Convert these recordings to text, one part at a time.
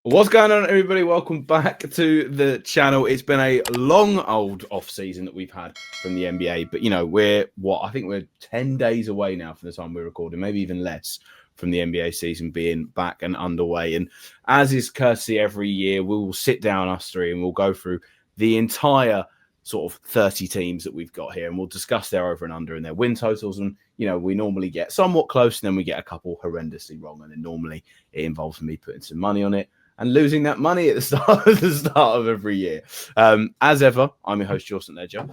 What's going on, everybody? Welcome back to the channel. It's been a long old off season that we've had from the NBA, but I think we're 10 days away now from the time we're recording, maybe even less, from the NBA season being back and underway. And as is courtesy every year, we will sit down, us three, and we'll go through the entire sort of 30 teams that we've got here, and we'll discuss their over and under and their win totals. And we normally get somewhat close, and then we get a couple horrendously wrong, and then normally it involves me putting some money on it and losing that money at the start of every year. As ever, I'm your host, Jordan Ledger,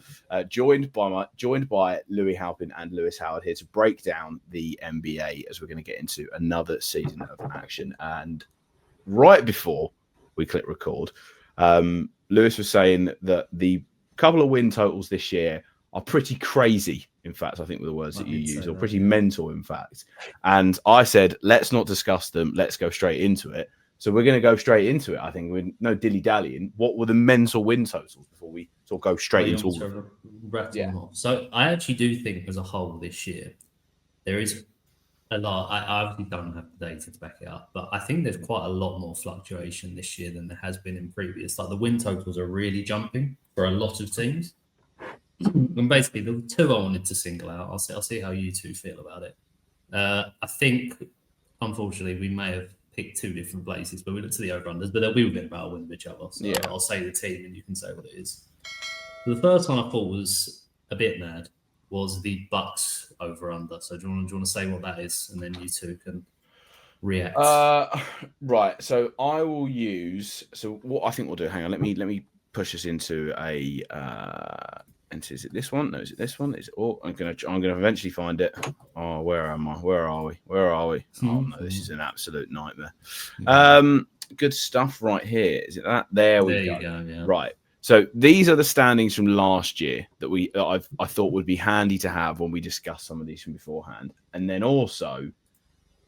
joined by Louis Halpin and Lewis Howard here to break down the NBA as we're going to get into another season of action. And right before we click record, Lewis was saying that the couple of win totals this year are pretty crazy. In fact, I think were the words that you use, or pretty mental, in fact. And I said, let's not discuss them. Let's go straight into it. So we're going to go straight into it, I think, with no dilly-dallying. What were the mental win totals before we sort of go straight into all of them? So I actually do think as a whole this year, there is a lot. I obviously don't have the data to back it up, but I think there's quite a lot more fluctuation this year than there has been in previous. Like the win totals are really jumping for a lot of teams. And basically, the two I wanted to single out, I'll see how you two feel about it. I think, unfortunately, we may have pick two different places, but we look to the over-unders, but they'll be within about a win of each other. So I'll say the team and you can say what it is. The first one I thought was a bit mad was the Bucks over-under. So do you want to say what that is, and then you two can react? Right. So I will use. So what I think we'll do. Hang on. Let me push us into a. Is it this one? No, is it this one? I'm gonna eventually find it. Oh, where am I? Where are we? Oh no, this is an absolute nightmare. Good stuff right here. Is it that? There we go. Yeah. Right. So these are the standings from last year that I thought would be handy to have when we discuss some of these from beforehand. And then also,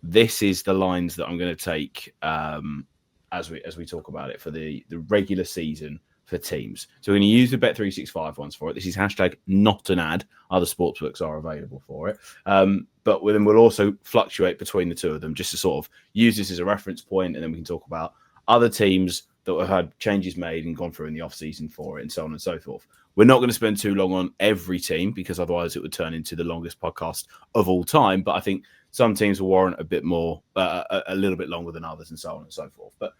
this is the lines that I'm going to take as we talk about it for the regular season for teams. So we're going to use the Bet365 ones for it. This is hashtag not an ad. Other sportsbooks are available for it. But then we'll also fluctuate between the two of them just to sort of use this as a reference point, and then we can talk about other teams that have had changes made and gone through in the off-season for it, and so on and so forth. We're not going to spend too long on every team because otherwise it would turn into the longest podcast of all time. But I think some teams will warrant a bit more, a little bit longer than others, and so on and so forth. But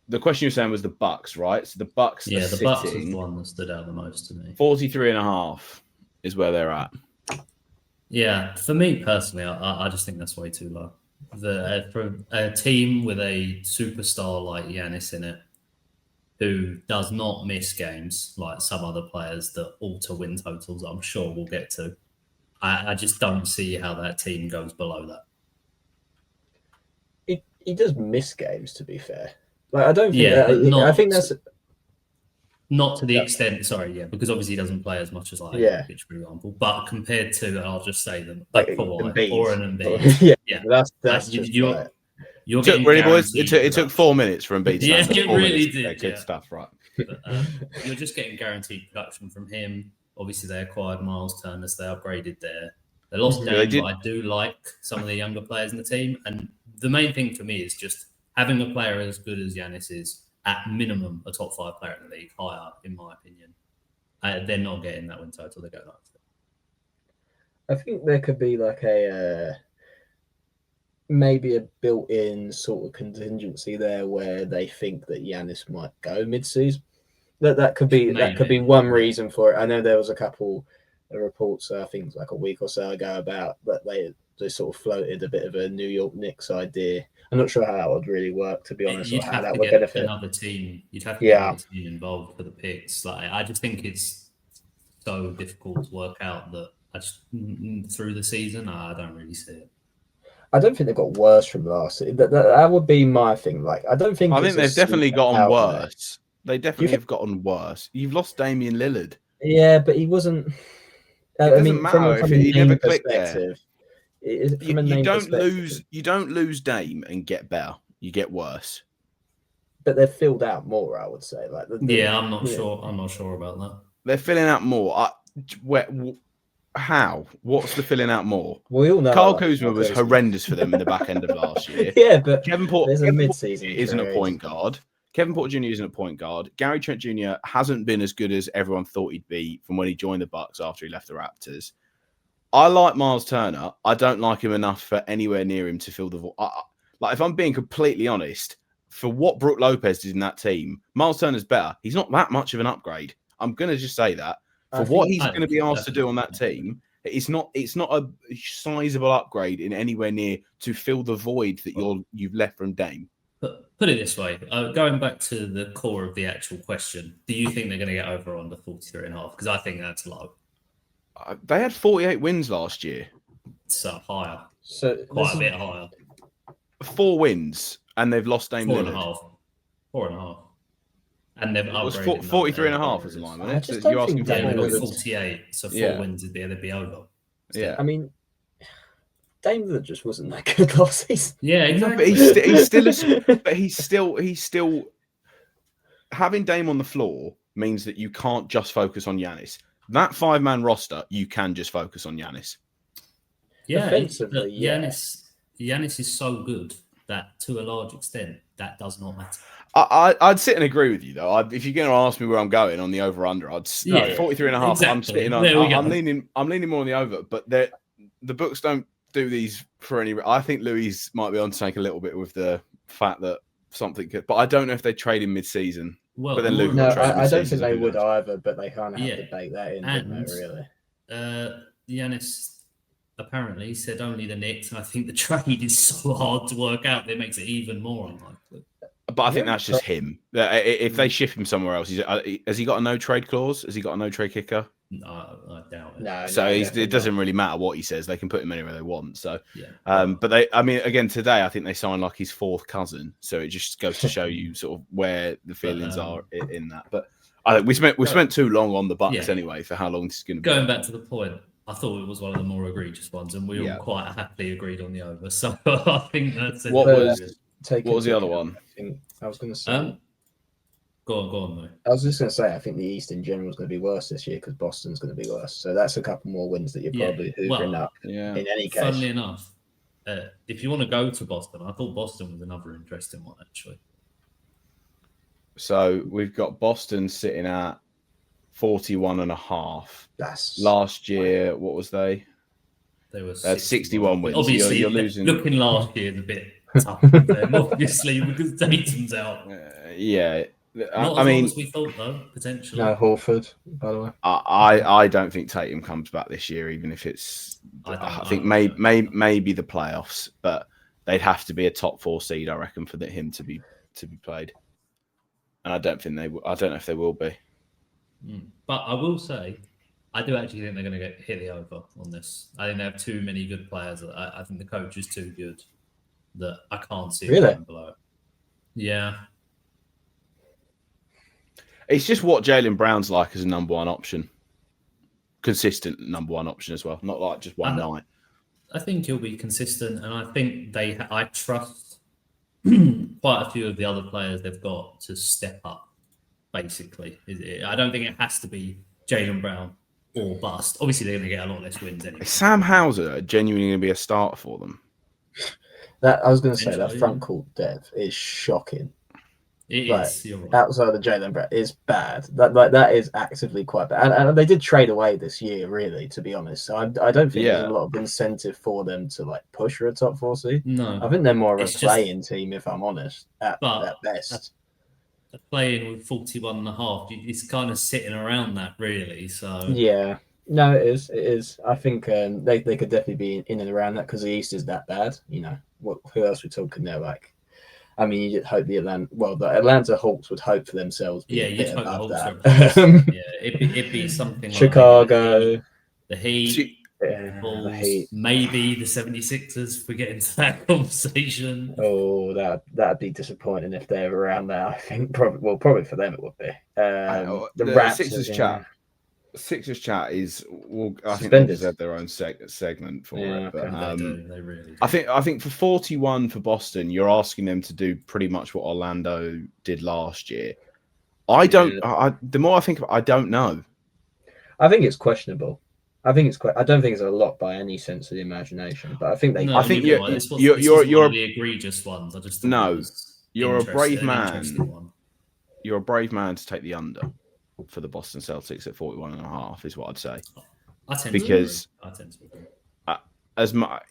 the question you're saying was the Bucks, right? So the Bucks, the Bucks is the one that stood out the most to me. 43.5 is where they're at. Yeah, for me personally, I just think that's way too low. For a team with a superstar like Giannis in it, who does not miss games like some other players that alter win totals, I'm sure we'll get to. I just don't see how that team goes below that. He does miss games, to be fair. Like, I don't think I think that's not to the extent. Sorry, because obviously he doesn't play as much as Jokic, for example. But compared to, I'll just say them or an Embiid. That's you're getting really, boys. It took 4 minutes for Embiid. Yeah, it really did. Yeah, good stuff, right? But, you're just getting guaranteed production from him. Obviously, they acquired Miles Turner, so they upgraded there. They lost Dame, but I do like some of the younger players in the team. And the main thing for me is just having a player as good as Giannis is, at minimum, a top 5 player in the league, higher, in my opinion. They're not getting that win total. They're going up. I think there could be like maybe a built-in sort of contingency there where they think that Giannis might go mid-season. That could be one reason for it. I know there was a couple of reports, I think like a week or so ago, about that they sort of floated a bit of a New York Knicks idea. I'm not sure how that would really work, to be honest, or how that would benefit another team. You'd have to get another team involved for the picks. Like, I just think it's so difficult to work out that through the season, I don't really see it. I don't think they got worse from last season. That would be my thing. Like, I think they've definitely gotten worse. They definitely have gotten worse. You've lost Damian Lillard. Yeah, but he wasn't. It doesn't matter if he never clicked there. You don't lose Dame and get better. You get worse. But they're filled out more, I would say. Like, I'm not sure. I'm not sure about that. They're filling out more. How? What's the filling out more? We all know Kyle Kuzma was horrendous for them in the back end of last year. Yeah, but Kevin Porter there's a mid-season isn't a trade. point guard. Kevin Porter Jr. isn't a point guard. Gary Trent Jr. hasn't been as good as everyone thought he'd be from when he joined the Bucks after he left the Raptors. I like Miles Turner. I don't like him enough for anywhere near him to fill the void. Like, if I'm being completely honest, for what Brook Lopez did in that team, Miles Turner's better. He's not that much of an upgrade. I'm going to just say that. For what he's going to be asked to do on that team, it's not a sizable upgrade in anywhere near to fill the void that you've left from Dame. Put it this way, going back to the core of the actual question, do you think they're going to get over on the 43.5? Because I think that's low. They had 48 wins last year. So higher. So quite a bit higher. 4 wins, and they've lost Dame Lillard. 4.5. And they've upgraded. 43.5 is the line, isn't it? So you're asking for 48. So 4 wins would be over. Yeah. I mean, Dame Lillard just wasn't that good last season. Yeah, exactly. But he's still having Dame on the floor means that you can't just focus on Giannis. That 5-man roster, you can just focus on Giannis. Yeah, offensively, Giannis is so good that to a large extent that does not matter. I'd sit and agree with you though. If you're going to ask me where I'm going on the over/under, 43.5. Exactly. I'm sitting on. I'm leaning more on the over, but the books don't do these for any. I think Louis might be on to take a little bit with the fact that something could, but I don't know if they trade in mid-season. Well, but then Luke I don't think they would either, but they kind of have to bake that in, and, don't they, really? Giannis apparently said only the Knicks, and I think the trade is so hard to work out that it makes it even more unlikely. But I think that's just him. If they ship him somewhere else, has he got a no trade clause? Has he got a no trade kicker? No, I doubt it. No, so it doesn't really matter what he says. They can put him anywhere they want. So, yeah. But again, today I think they signed like his 4th cousin. So it just goes to show you sort of where the feelings are in that. But I think we spent too long on the Bucks anyway for how long this is going to be. Going back to the point, I thought it was one of the more egregious ones, and we all quite happily agreed on the over. So I think that's what was the other one? I was going to say. Go on, though. I was just going to say, I think the East in general is going to be worse this year because Boston's going to be worse. So that's a couple more wins that you're probably hoovering up. Yeah. In any case, funnily enough, if you want to go to Boston, I thought Boston was another interesting one actually. So we've got Boston sitting at 41.5. That's last year. What was they? They were 61 wins. Obviously, you're losing. Looking last year is a bit tough for them, obviously, because Tatum's out. Yeah. Not as long as we thought, though, potentially. No, Horford, by the way. I don't think Tatum comes back this year, even if it's. I think maybe the playoffs, but they'd have to be a top 4 seed, I reckon, for him to be played. And I don't know if they will be. But I will say, I do actually think they're going to hit the over on this. I think they have too many good players. I think the coach is too good that I can't see it going below. Yeah. It's just what Jaylen Brown's like as a number 1 option. Consistent number 1 option as well. Not like just one night. I think he'll be consistent, and I think I trust quite a few of the other players they've got to step up, basically. I don't think it has to be Jaylen Brown or bust. Obviously, they're going to get a lot less wins anyway. Is Sam Hauser genuinely going to be a starter for them? I was going to say that front court depth is shocking. It is. You're right. Outside of Jaylen Brown is bad. That is actively quite bad. And they did trade away this year, really, to be honest. So I don't think there's a lot of incentive for them to push for a top 4 seed. No, I think they're more of a playing team, if I'm honest, at best. Playing with 41.5, it's kind of sitting around that, really. So yeah. No, it is. It is. I think they could definitely be in and around that because the East is that bad. Who else we're talking there? I mean, you'd hope the Atlanta Hawks would hope for themselves. You'd hope the Hawks that. It'd be something Chicago, like the Heat, the Bulls, maybe the 76ers for getting to that conversation. Oh, that'd be disappointing if they were around there. I think probably for them it would be. The Raptors Sixers chat is I think they deserve their own segment for it. But they really do. I think for 41 for Boston, you're asking them to do pretty much what Orlando did last year. The more I think of it, I don't know. I think it's questionable. I think it's quite. I don't think it's a lot by any sense of the imagination, but I think they. No, I think you're right. This wasn't one of the egregious ones. I just thought it was you're a brave an man. interesting one. You're a brave man to take the under for the Boston Celtics at 41.5 is what I'd say. I tend because to agree. As much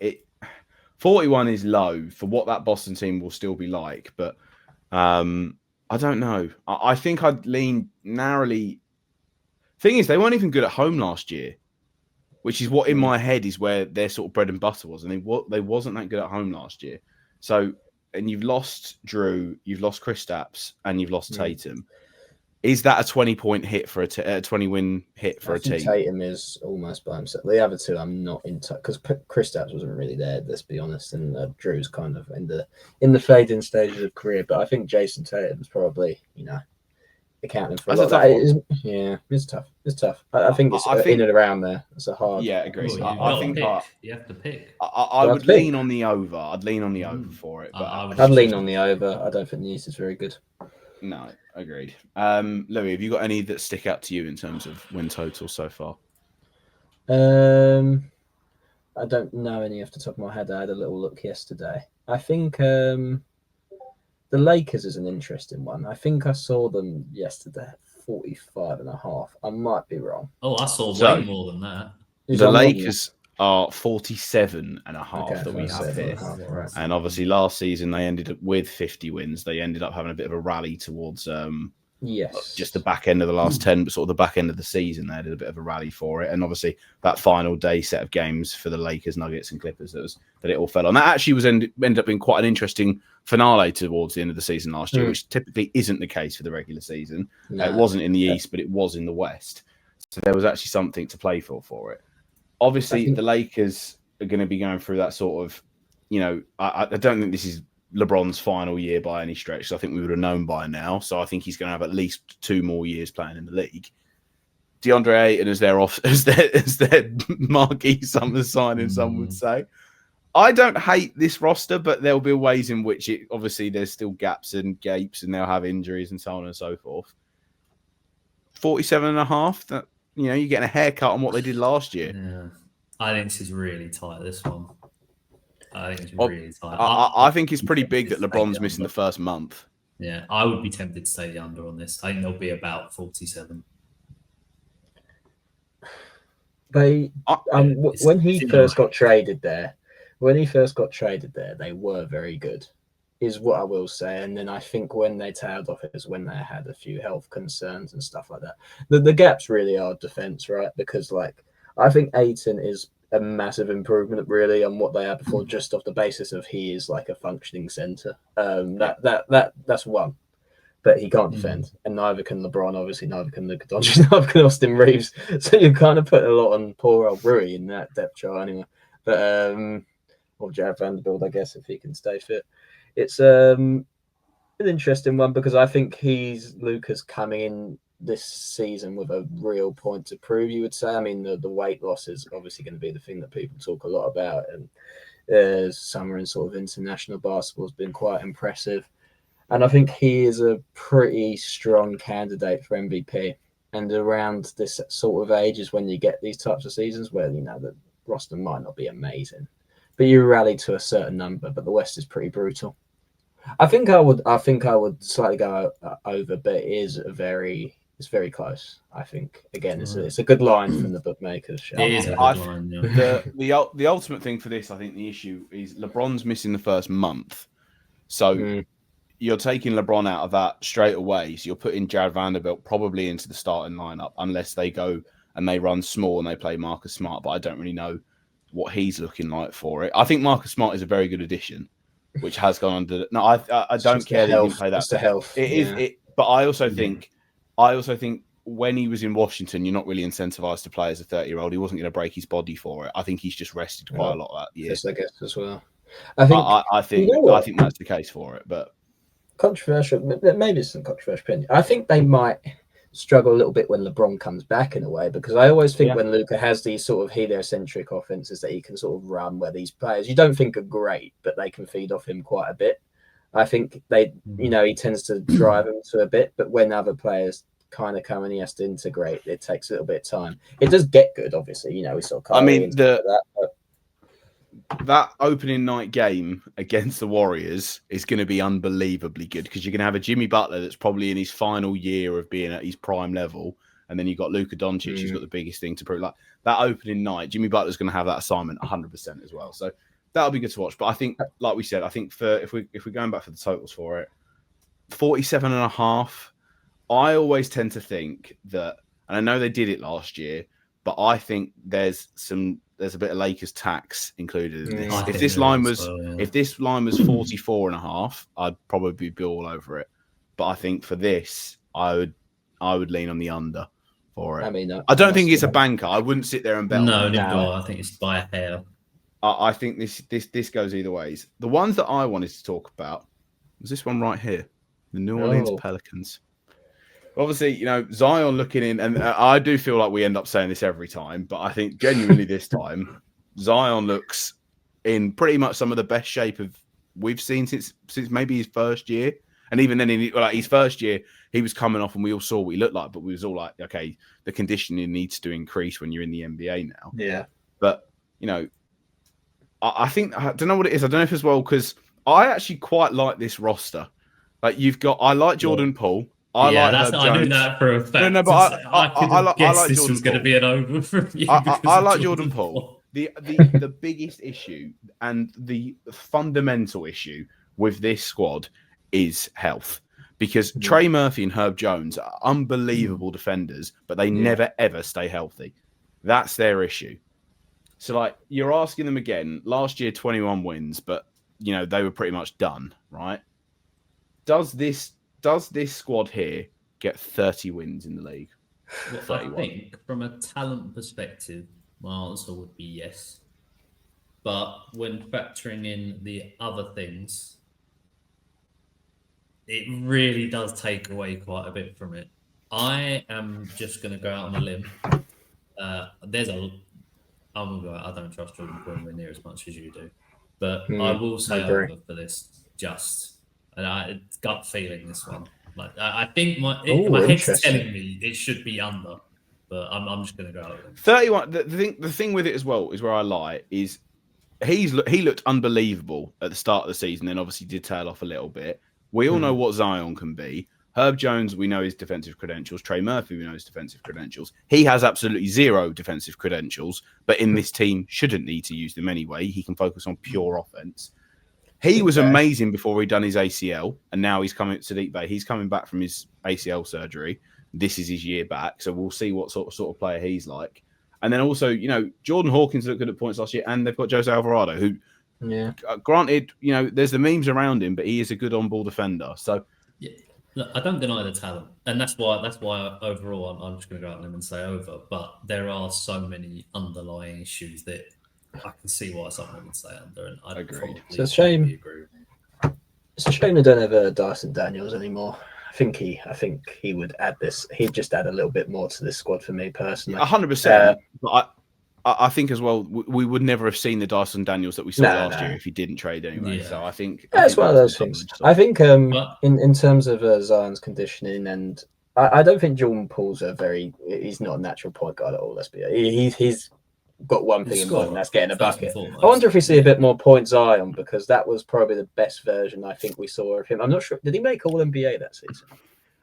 41 is low for what that Boston team will still be like, but I don't know. I think I'd lean narrowly. Thing is, they weren't even good at home last year, which is what in my head is where their sort of bread and butter was, and they wasn't that good at home last year. So, and you've lost Drew, you've lost Kristaps, and you've lost Tatum. Is that a 20-point hit for a 20-win hit for a team? Tatum is almost by himself. The other two, I'm not in touch because Kristaps wasn't really there. Let's be honest, and Drew's kind of in the fading stages of career. But I think Jason Tatum's probably accounting for a lot of that. It's tough. It's tough. I think it's in and around there. It's a hard. Yeah, agreed. Well, I think you have to pick. I would lean on the over. I'd lean on the over for it. But I'd lean on the over. I don't think the East is very good. No, agreed. Louis, have you got any that stick out to you in terms of win total so far? I don't know any off the top of my head. I had a little look yesterday. I think the Lakers is an interesting one. I think I saw them yesterday at 45.5. I might be wrong. Oh, I saw way more than that. The Lakers are 47.5 that we have here. Right. And obviously last season they ended up with 50 wins. They ended up having a bit of a rally towards just the back end of the last 10, but sort of the back end of the season they had a bit of a rally for it. And obviously that final day set of games for the Lakers, Nuggets and Clippers that it all fell on. That actually was ended up being quite an interesting finale towards the end of the season last year, which typically isn't the case for the regular season. No. It wasn't in the East, but it was in the West. So there was actually something to play for it. Obviously, the Lakers are going to be going through that sort of, I don't think this is LeBron's final year by any stretch. So I think we would have known by now. So I think he's going to have at least 2 more years playing in the league. DeAndre Ayton as their marquee summer signing, some would say. I don't hate this roster, but there'll be ways in which obviously there's still gaps and gapes, and they'll have injuries and so on and so forth. 47.5. That. You're getting a haircut on what they did last year. Yeah. I think this is really tight, this one. I think it's really tight. I think it's pretty big that LeBron's missing the first month. Yeah, I would be tempted to stay the under on this. I think there'll be about 47. When he first got traded there, they were very good, is what I will say. And then I think when they tailed off is when they had a few health concerns and stuff like that. The gaps really are defense, right? Because I think Ayton is a massive improvement really on what they had before, just off the basis of he is like a functioning center. That's one. But he can't defend, and neither can LeBron. Obviously, neither can Luka Doncic, neither can Austin Reeves. So you kind of put a lot on poor old Rui in that depth chart anyway. But or Jared Vanderbilt, I guess, if he can stay fit. It's an interesting one because I think Luka's coming in this season with a real point to prove. You would say. I mean, the weight loss is obviously going to be the thing that people talk a lot about, and summer in sort of international basketball has been quite impressive. And I think he is a pretty strong candidate for MVP. And around this sort of age is when you get these types of seasons where, the roster might not be amazing, but you rally to a certain number. But the West is pretty brutal. I think I would slightly go over, but it's very close. I think, again, it's a good line from the bookmakers. It is a good line, yeah. The ultimate thing for this, I think the issue is LeBron's missing the first month. So you're taking LeBron out of that straight away. So you're putting Jared Vanderbilt probably into the starting lineup unless they go and they run small and they play Marcus Smart. But I don't really know what he's looking like for it. I think Marcus Smart is a very good addition, which has gone under. No, I don't care that he can play that. It's the health. It is. But I also think when he was in Washington, you're not really incentivized to play as a 30-year-old. He wasn't going to break his body for it. I think he's just rested quite a lot that year. Yes, I guess as well. I think that's the case for it, but. Controversial, maybe it's some controversial opinion. I think they might struggle a little bit when LeBron comes back in a way, because I always think when Luka has these sort of heliocentric offenses that he can sort of run, where these players you don't think are great, but they can feed off him quite a bit. I think he tends to drive them to a bit, but when other players kind of come and he has to integrate. It takes a little bit of time. It does get good, obviously. You know, we saw Kyrie. I mean, and stuff like that, that opening night game against the Warriors is going to be unbelievably good because you're going to have a Jimmy Butler that's probably in his final year of being at his prime level. And then you've got Luka Doncic, who's got the biggest thing to prove. Like that opening night, Jimmy Butler's going to have that assignment 100% as well. So that'll be good to watch. But I think, like we said, I think if we're going back for the totals for it, 47.5. I always tend to think that, and I know they did it last year, but I think there's a bit of Lakers tax included in this. If this line was 44.5, I'd probably be all over it. But I think for this, I would lean on the under for it. I mean, I don't think it's a banker. I wouldn't sit there and bet. No, I think it's by a hair. I think this goes either ways. The ones that I wanted to talk about was this one right here, the New Orleans Pelicans. Obviously, you know, Zion looking in, and I do feel like we end up saying this every time, but I think genuinely this time, Zion looks in pretty much some of the best shape we've seen since maybe his first year. And even then, in his first year, he was coming off and we all saw what he looked like, but we was all like, okay, the conditioning needs to increase when you're in the NBA now. Yeah. But, you know, I think, I don't know what it is. I don't know if as well, because I actually quite like this roster. Like I like Jordan Poole. I knew that for a fact. No, but I like this Jordan was going to be an over from you. I like Jordan Poole. The biggest issue and the fundamental issue with this squad is health. Because Trey Murphy and Herb Jones are unbelievable defenders, but they never, ever stay healthy. That's their issue. So, like, you're asking them again, last year, 21 wins, but, you know, they were pretty much done, right? Does this squad here get 30 wins in the league? Well, I think from a talent perspective, my answer would be yes. But when factoring in the other things, it really does take away quite a bit from it. I am just going to go out on a limb. I don't trust Jordan Poole near as much as you do. But I will say over for this, and it's gut feeling this one. Like I think my head's telling me it should be under, but I'm just going to go over 31. The thing with it as well is where I lie is he looked unbelievable at the start of the season, then obviously did tail off a little bit. We all know what Zion can be. Herb Jones, we know his defensive credentials. Trey Murphy, we know his defensive credentials. He has absolutely zero defensive credentials, but in this team shouldn't need to use them anyway. He can focus on pure offense. He was amazing before he'd done his ACL, and now he's coming to Sadiq Bey. He's coming back from his ACL surgery. This is his year back, so we'll see what sort of player he's like. And then also, you know, Jordan Hawkins looked good at points last year, and they've got Jose Alvarado, who, granted, you know, there's the memes around him, but he is a good on-ball defender. So, look, I don't deny the talent, and that's why overall I'm just going to go out on him and say over. But there are so many underlying issues that I can see why someone would say under, and I agree. It's a shame. It's a shame they don't have Dyson Daniels anymore. I think he would add this. He'd just add a little bit more to this squad for me personally. 100%. But I think as well, we would never have seen the Dyson Daniels that we saw last year if he didn't trade anyway. Yeah. So I think it's one of those things. I think in terms of Zion's conditioning, and I don't think Jordan Poole's he's not a natural point guard at all. Let's be honest. He's got one thing in mind, and that's getting a bucket. I wonder if we see a bit more point Zion, because that was probably the best version I think we saw of him. I'm not sure. Did he make All NBA that season?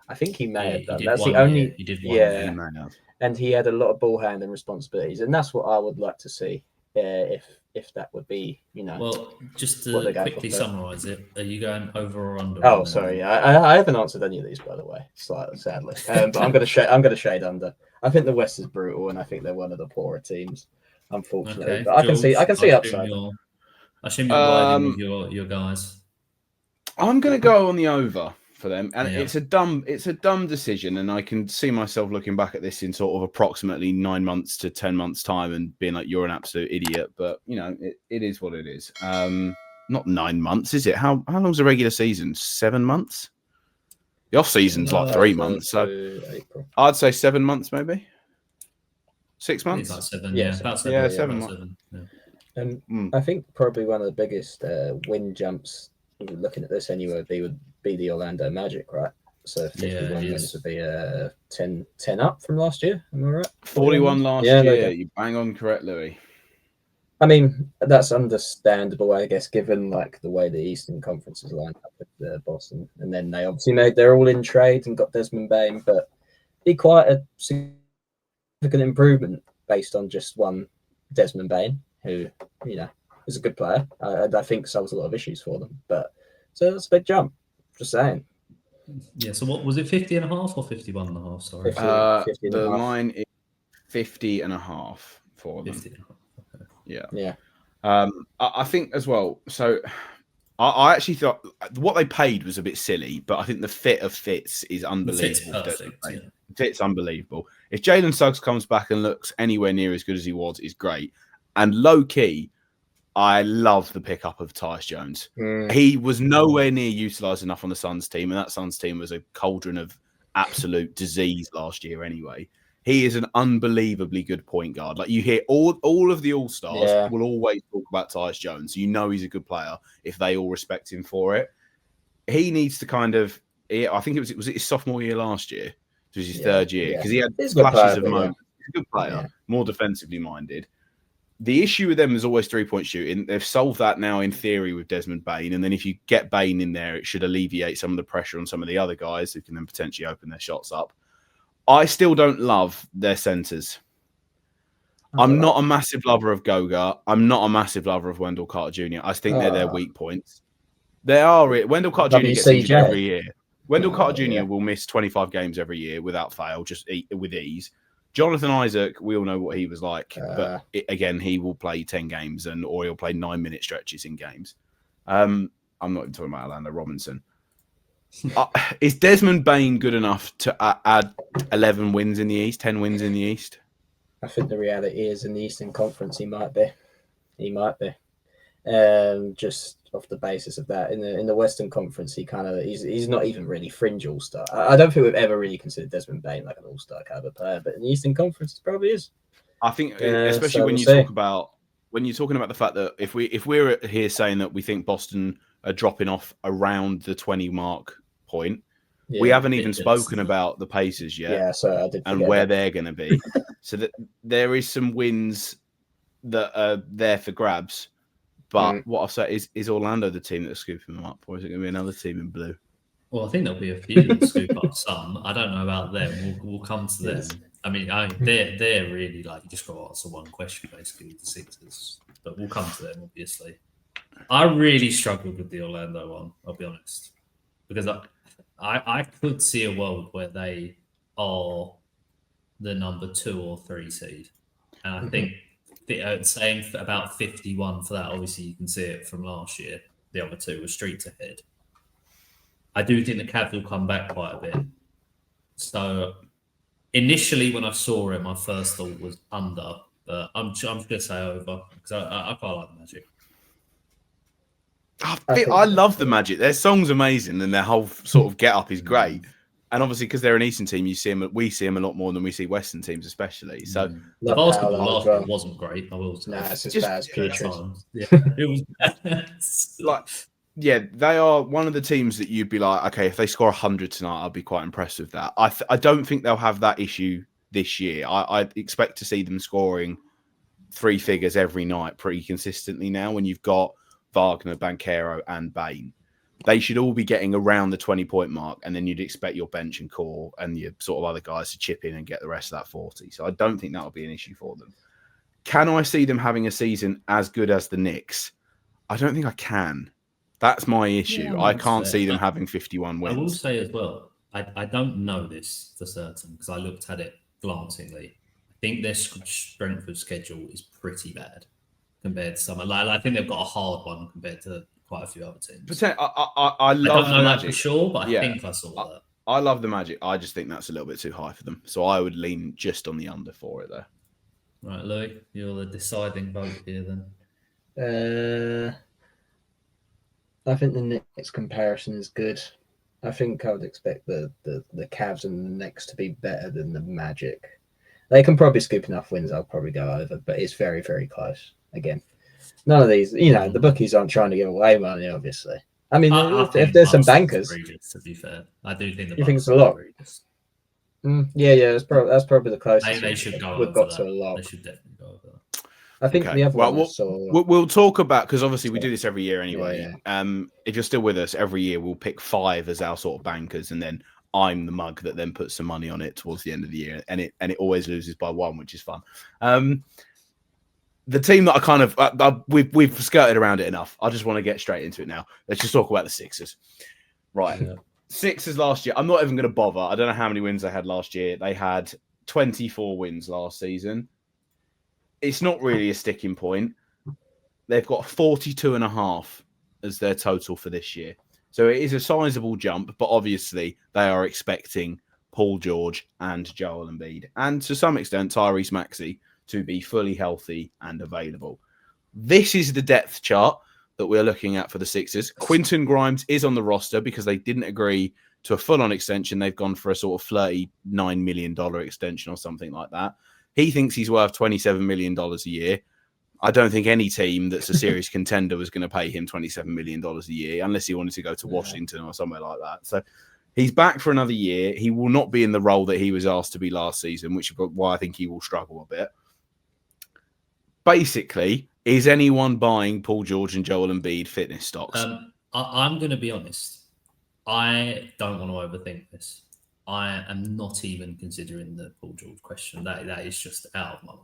I think he may have done. That's the only. He did one. And he had a lot of ball handling responsibilities, and that's what I would like to see. If that would be, you know. Well, just to quickly summarise it, are you going over or under? Oh, sorry, I haven't answered any of these, by the way, sadly. But I'm going to shade under. I think the West is brutal, and I think they're one of the poorer teams, unfortunately. Okay, but I can see upside. I assume you're riding with your guys. I'm going to go on the over for them, and it's a dumb decision, and I can see myself looking back at this in sort of approximately 9 months to 10 months time and being like, you're an absolute idiot. But you know, it is what it is. Not 9 months, is it? How long's the regular season? 7 months. The off season's like 3 months, so April. I'd say 7 months, maybe 6 months. About 7, about 7. 7 months. And I think probably one of the biggest win jumps, looking at this anyway, would be the Orlando Magic, right? So 51 it wins is. would be 10 up from last year. Am I right? 41 last year. You bang on correct, Louis. I mean, that's understandable, I guess, given like the way the Eastern Conference is lined up with Boston, and then they obviously they're all in trade and got Desmond Bain, but be quite a significant improvement based on just one Desmond Bain, who is a good player. I think solves a lot of issues for them, but so that's a big jump. Just saying. Yeah. So what was it? 50.5 or 51.5? Sorry. 50 the line is 50.5 for them. 50.5. Okay. Yeah. I think as well. So I actually thought what they paid was a bit silly, but I think the fit of Fitz is unbelievable. Fitz perfect. Fitz unbelievable. If Jalen Suggs comes back and looks anywhere near as good as he was, is great. And low key, I love the pickup of Tyus Jones. He was nowhere near utilised enough on the Suns team, and that Suns team was a cauldron of absolute disease last year anyway. He is an unbelievably good point guard. Like you hear all of the All-Stars will always talk about Tyus Jones. You know he's a good player if they all respect him for it. He needs to kind of I think it was his sophomore year last year. It was his third year because he had flashes of moments. He's a good player, more defensively minded. The issue with them is always three-point shooting. They've solved that now in theory with Desmond Bain. And then if you get Bain in there, it should alleviate some of the pressure on some of the other guys who can then potentially open their shots up. I still don't love their centers. I'm not a massive lover of Goga. I'm not a massive lover of Wendell Carter Jr. I think they're their weak points. They are. Wendell Carter Jr. gets injured every year. Wendell Carter Jr. will miss 25 games every year without fail, just with ease. Jonathan Isaac, we all know what he was like. But again, he will play 10 games or he'll play 9-minute stretches in games. I'm not even talking about Orlando Robinson. Is Desmond Bain good enough to add 11 wins in the East, 10 wins in the East? I think the reality is in the Eastern Conference, he might be. Just off the basis of that, in the Western Conference, he's not even really fringe all-star. I don't think we've ever really considered Desmond Bain like an all-star caliber player, but in the Eastern Conference, it probably is. I think, especially when you're talking about the fact that if we're here saying that we think Boston are dropping off around the 20 mark point, we haven't even spoken about the Pacers yet. Yeah, so I did and where they're going to be. So that there is some wins that are there for grabs. But what I've said is Orlando the team that's scooping them up, or is it going to be another team in blue? Well, I think there'll be a few that scoop up some. I don't know about them. We'll come to them. I mean, they're really like you just got to answer one question basically with the Sixers, but we'll come to them obviously. I really struggled with the Orlando one. I'll be honest, because I could see a world where they are the number 2 or 3 seed, and I think. Saying about 51 for that, obviously you can see it from last year. The other two were streets ahead. I do think the Cavs will come back quite a bit. So initially when I saw it, my first thought was under, but I'm just going to say over because I quite like the Magic. I love the Magic. Their song's amazing and their whole sort of get up is great. And obviously, because they're an Eastern team, we see them a lot more than we see Western teams, especially. So the basketball last year wasn't great. I will say. Nah, it's just bad as putrid. It was they are one of the teams that you'd be like, okay, if they score 100 tonight, I'll be quite impressed with that. I don't think they'll have that issue this year. I expect to see them scoring 3 figures every night pretty consistently now. When you've got Wagner, Banchero, and Bain. They should all be getting around the 20-point mark, and then you'd expect your bench and core and your sort of other guys to chip in and get the rest of that 40. So I don't think that'll be an issue for them. Can I see them having a season as good as the Knicks? I don't think I can. That's my issue. Yeah, I can't see them having 51 wins. I will say as well, I don't know this for certain because I looked at it glancingly. I think their strength of schedule is pretty bad compared to some. I think they've got a hard one compared to quite a few other teams. I love don't know the that Magic for sure, but I think I saw that. I love the Magic. I just think that's a little bit too high for them. So I would lean just on the under for it there. Right, Louis, you're the deciding vote here then. I think the Knicks comparison is good. I think I would expect the Cavs and the Knicks to be better than the Magic. They can probably scoop enough wins. I'll probably go over, but it's very, very close. Again, none of these, the bookies aren't trying to give away money, obviously. I mean, if there's some bankers, to be fair, I do think you think it's a lot. Yeah, that's probably the closest. They should go. We've got to a lot. They should definitely go over that. I think the other one. We'll talk about, because obviously we do this every year anyway. Yeah. If you're still with us, every year we'll pick 5 as our sort of bankers, and then I'm the mug that then puts some money on it towards the end of the year, and it always loses by 1, which is fun. The team that I kind of we've skirted around it enough. I just want to get straight into it now. Let's just talk about the Sixers. Right. Yeah. Sixers last year. I'm not even going to bother. I don't know how many wins they had last year. They had 24 wins last season. It's not really a sticking point. They've got 42.5 as their total for this year. So it is a sizable jump, but obviously they are expecting Paul George and Joel Embiid, and to some extent Tyrese Maxey, to be fully healthy and available. This is the depth chart that we're looking at for the Sixers. Quentin Grimes is on the roster because they didn't agree to a full-on extension. They've gone for a sort of $39 million extension or something like that. He thinks he's worth $27 million a year. I don't think any team that's a serious contender was going to pay him $27 million a year unless he wanted to go to Washington or somewhere like that. So he's back for another year. He will not be in the role that he was asked to be last season, which is why I think he will struggle a bit. Basically, is anyone buying Paul George and Joel Embiid fitness stocks? I'm going to be honest. I don't want to overthink this. I am not even considering the Paul George question. That is just out of my mind.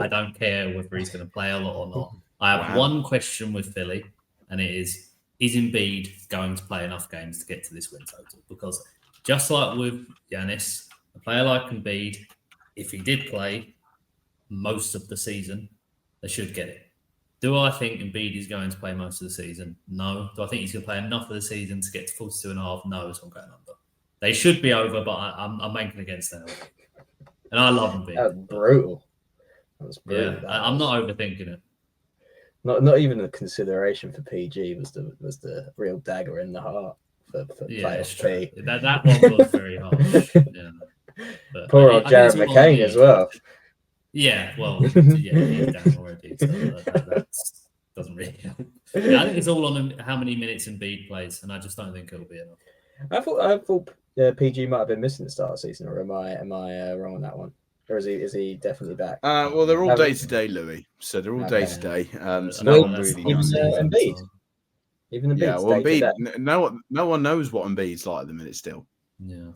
I don't care whether he's going to play a lot or not. I have one question with Philly, and it is Embiid going to play enough games to get to this win total? Because just like with Giannis, a player like Embiid, if he did play most of the season, they should get it. Do I think Embiid is going to play most of the season? No. Do I think he's going to play enough of the season to get to 42.5? No, so I'm going under. They should be over, but I'm banking against them. And I love Embiid. That's brutal. That's brutal. Yeah, I'm not overthinking it. Not even a consideration for PG was the real dagger in the heart for playoff P. That one was very harsh. Yeah. But poor old Jared McCain as well. Yeah, well, he's down already, so that doesn't really help. Yeah, I think it's all on how many minutes Embiid plays, and I just don't think it'll be enough. I thought PG might have been missing the start of the season, or am I wrong on that one? Or is he definitely back? Well, they're all day to day, Louis. So they're all day to day. So no one really knows. Embiid. Even Embiid. Yeah, well, Embiid. No one knows what Embiid's like at the minute still. Yeah.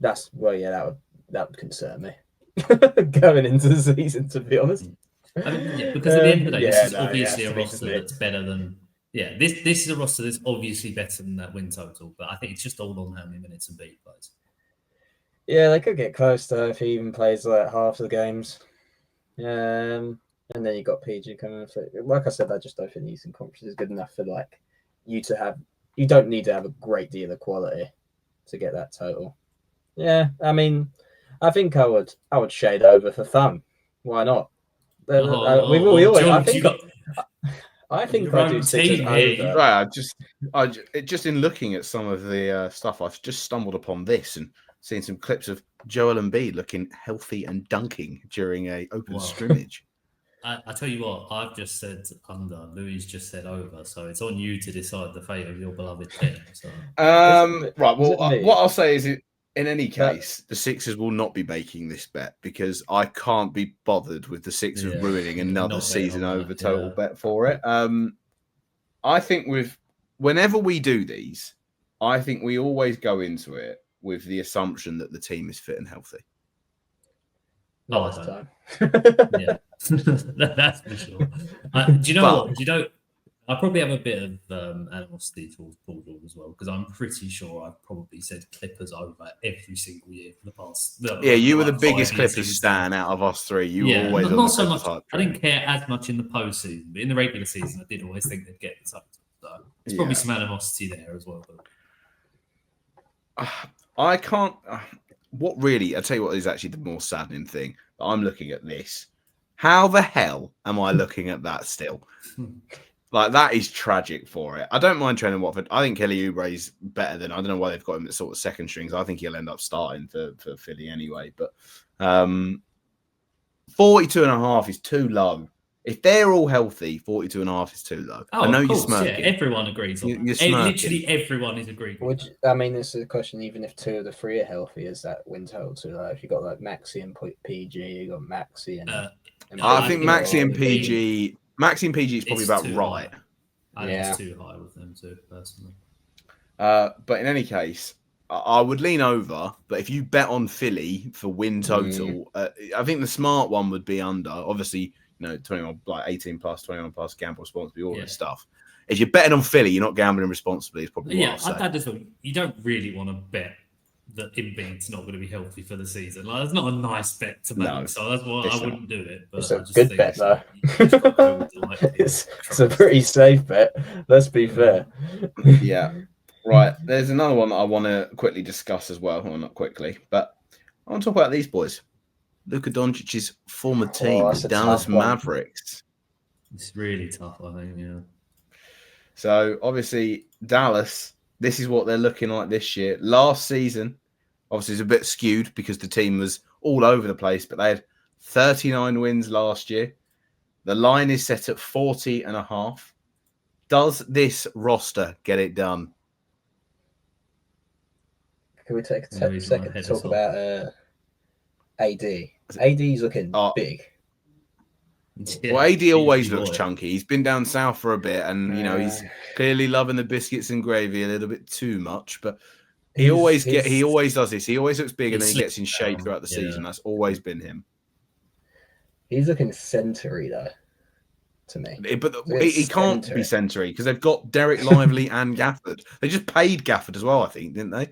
That would concern me going into the season, to be honest. I mean, because at the end of the day, this is obviously a roster that's better than. Yeah, this is a roster that's obviously better than that win total, but I think it's just all on how many minutes Embiid plays. Yeah, they could get close though if he even plays like half of the games. And then you got PG coming. Like I said, I just don't think the Eastern Conference is good enough for like you to have. You don't need to have a great deal of quality to get that total. Yeah, I mean, I think I would shade over for fun. Why not? I think I do Sixers over. Right, just in looking at some of the stuff, I've just stumbled upon this and seen some clips of Joel Embiid looking healthy and dunking during a open scrimmage. I tell you what, I've just said under. Louis just said over, so it's on you to decide the fate of your beloved team. So. Right. Well, what I'll say is, in any case, the Sixers will not be making this bet because I can't be bothered with the Sixers ruining another season over total bet for it. I think whenever we do these, I think we always go into it with the assumption that the team is fit and healthy. Last time. Yeah, that's for sure. Do you know what? I probably have a bit of animosity towards Paul George as well, because I'm pretty sure I've probably said Clippers over every single year for the past. You were the biggest Clippers stan out of us three. You were always not so much. I didn't care as much in the postseason, but in the regular season, I did always think they'd get the title. So there's probably some animosity there as well. But I can't. What really? I tell you what is actually the more saddening thing. I'm looking at this. How the hell am I looking at that still? Like, that is tragic for it. I don't mind Trendon Watford. I think Kelly Oubre's better than... I don't know why they've got him at sort of second strings. I think he'll end up starting for Philly anyway. But 42.5 is too low. If they're all healthy, 42.5 is too low. Oh, I know of you're course, smirking. yeah, everyone agrees on that. You're smirking. Literally everyone is agreeing. I mean, this is a question. Even if 2 of the 3 are healthy, is that win total too low? If you got like Maxi and PG, you got Maxi and I think Maxi and PG. Maxi and PG is probably about right. I think it's too high with them too, personally. But in any case, I would lean over. But if you bet on Philly for win total, I think the smart one would be under. Obviously, 21, like 18 plus, 21 plus, gamble responsibly, all this stuff. If you're betting on Philly, you're not gambling responsibly. It's probably what I'll say. You don't really want to bet that Embiid's not going to be healthy for the season. Like, that's not a nice bet to make. No, so that's why I wouldn't do it. But it's a good bet, though. It's a pretty safe bet. Let's be fair. Yeah. Right. There's another one that I want to quickly discuss as well. Well, not quickly, but I want to talk about these boys. Luka Doncic's former team, the Dallas Mavericks. It's really tough, I think, yeah. So, obviously, Dallas, this is what they're looking like this year. Last season, obviously, it's a bit skewed because the team was all over the place, but they had 39 wins last year. The line is set at 40.5. Does this roster get it done? Can we take a second to talk about AD? AD's looking big. Yeah, well, AD always looks chunky. He's been down south for a bit, and he's clearly loving the biscuits and gravy a little bit too much. But he always does this. He always looks big, and then he gets in shape throughout the season. That's always been him. He's looking century though, to me. But he can't be century because they've got Derek Lively and Gafford. They just paid Gafford as well, I think, didn't they?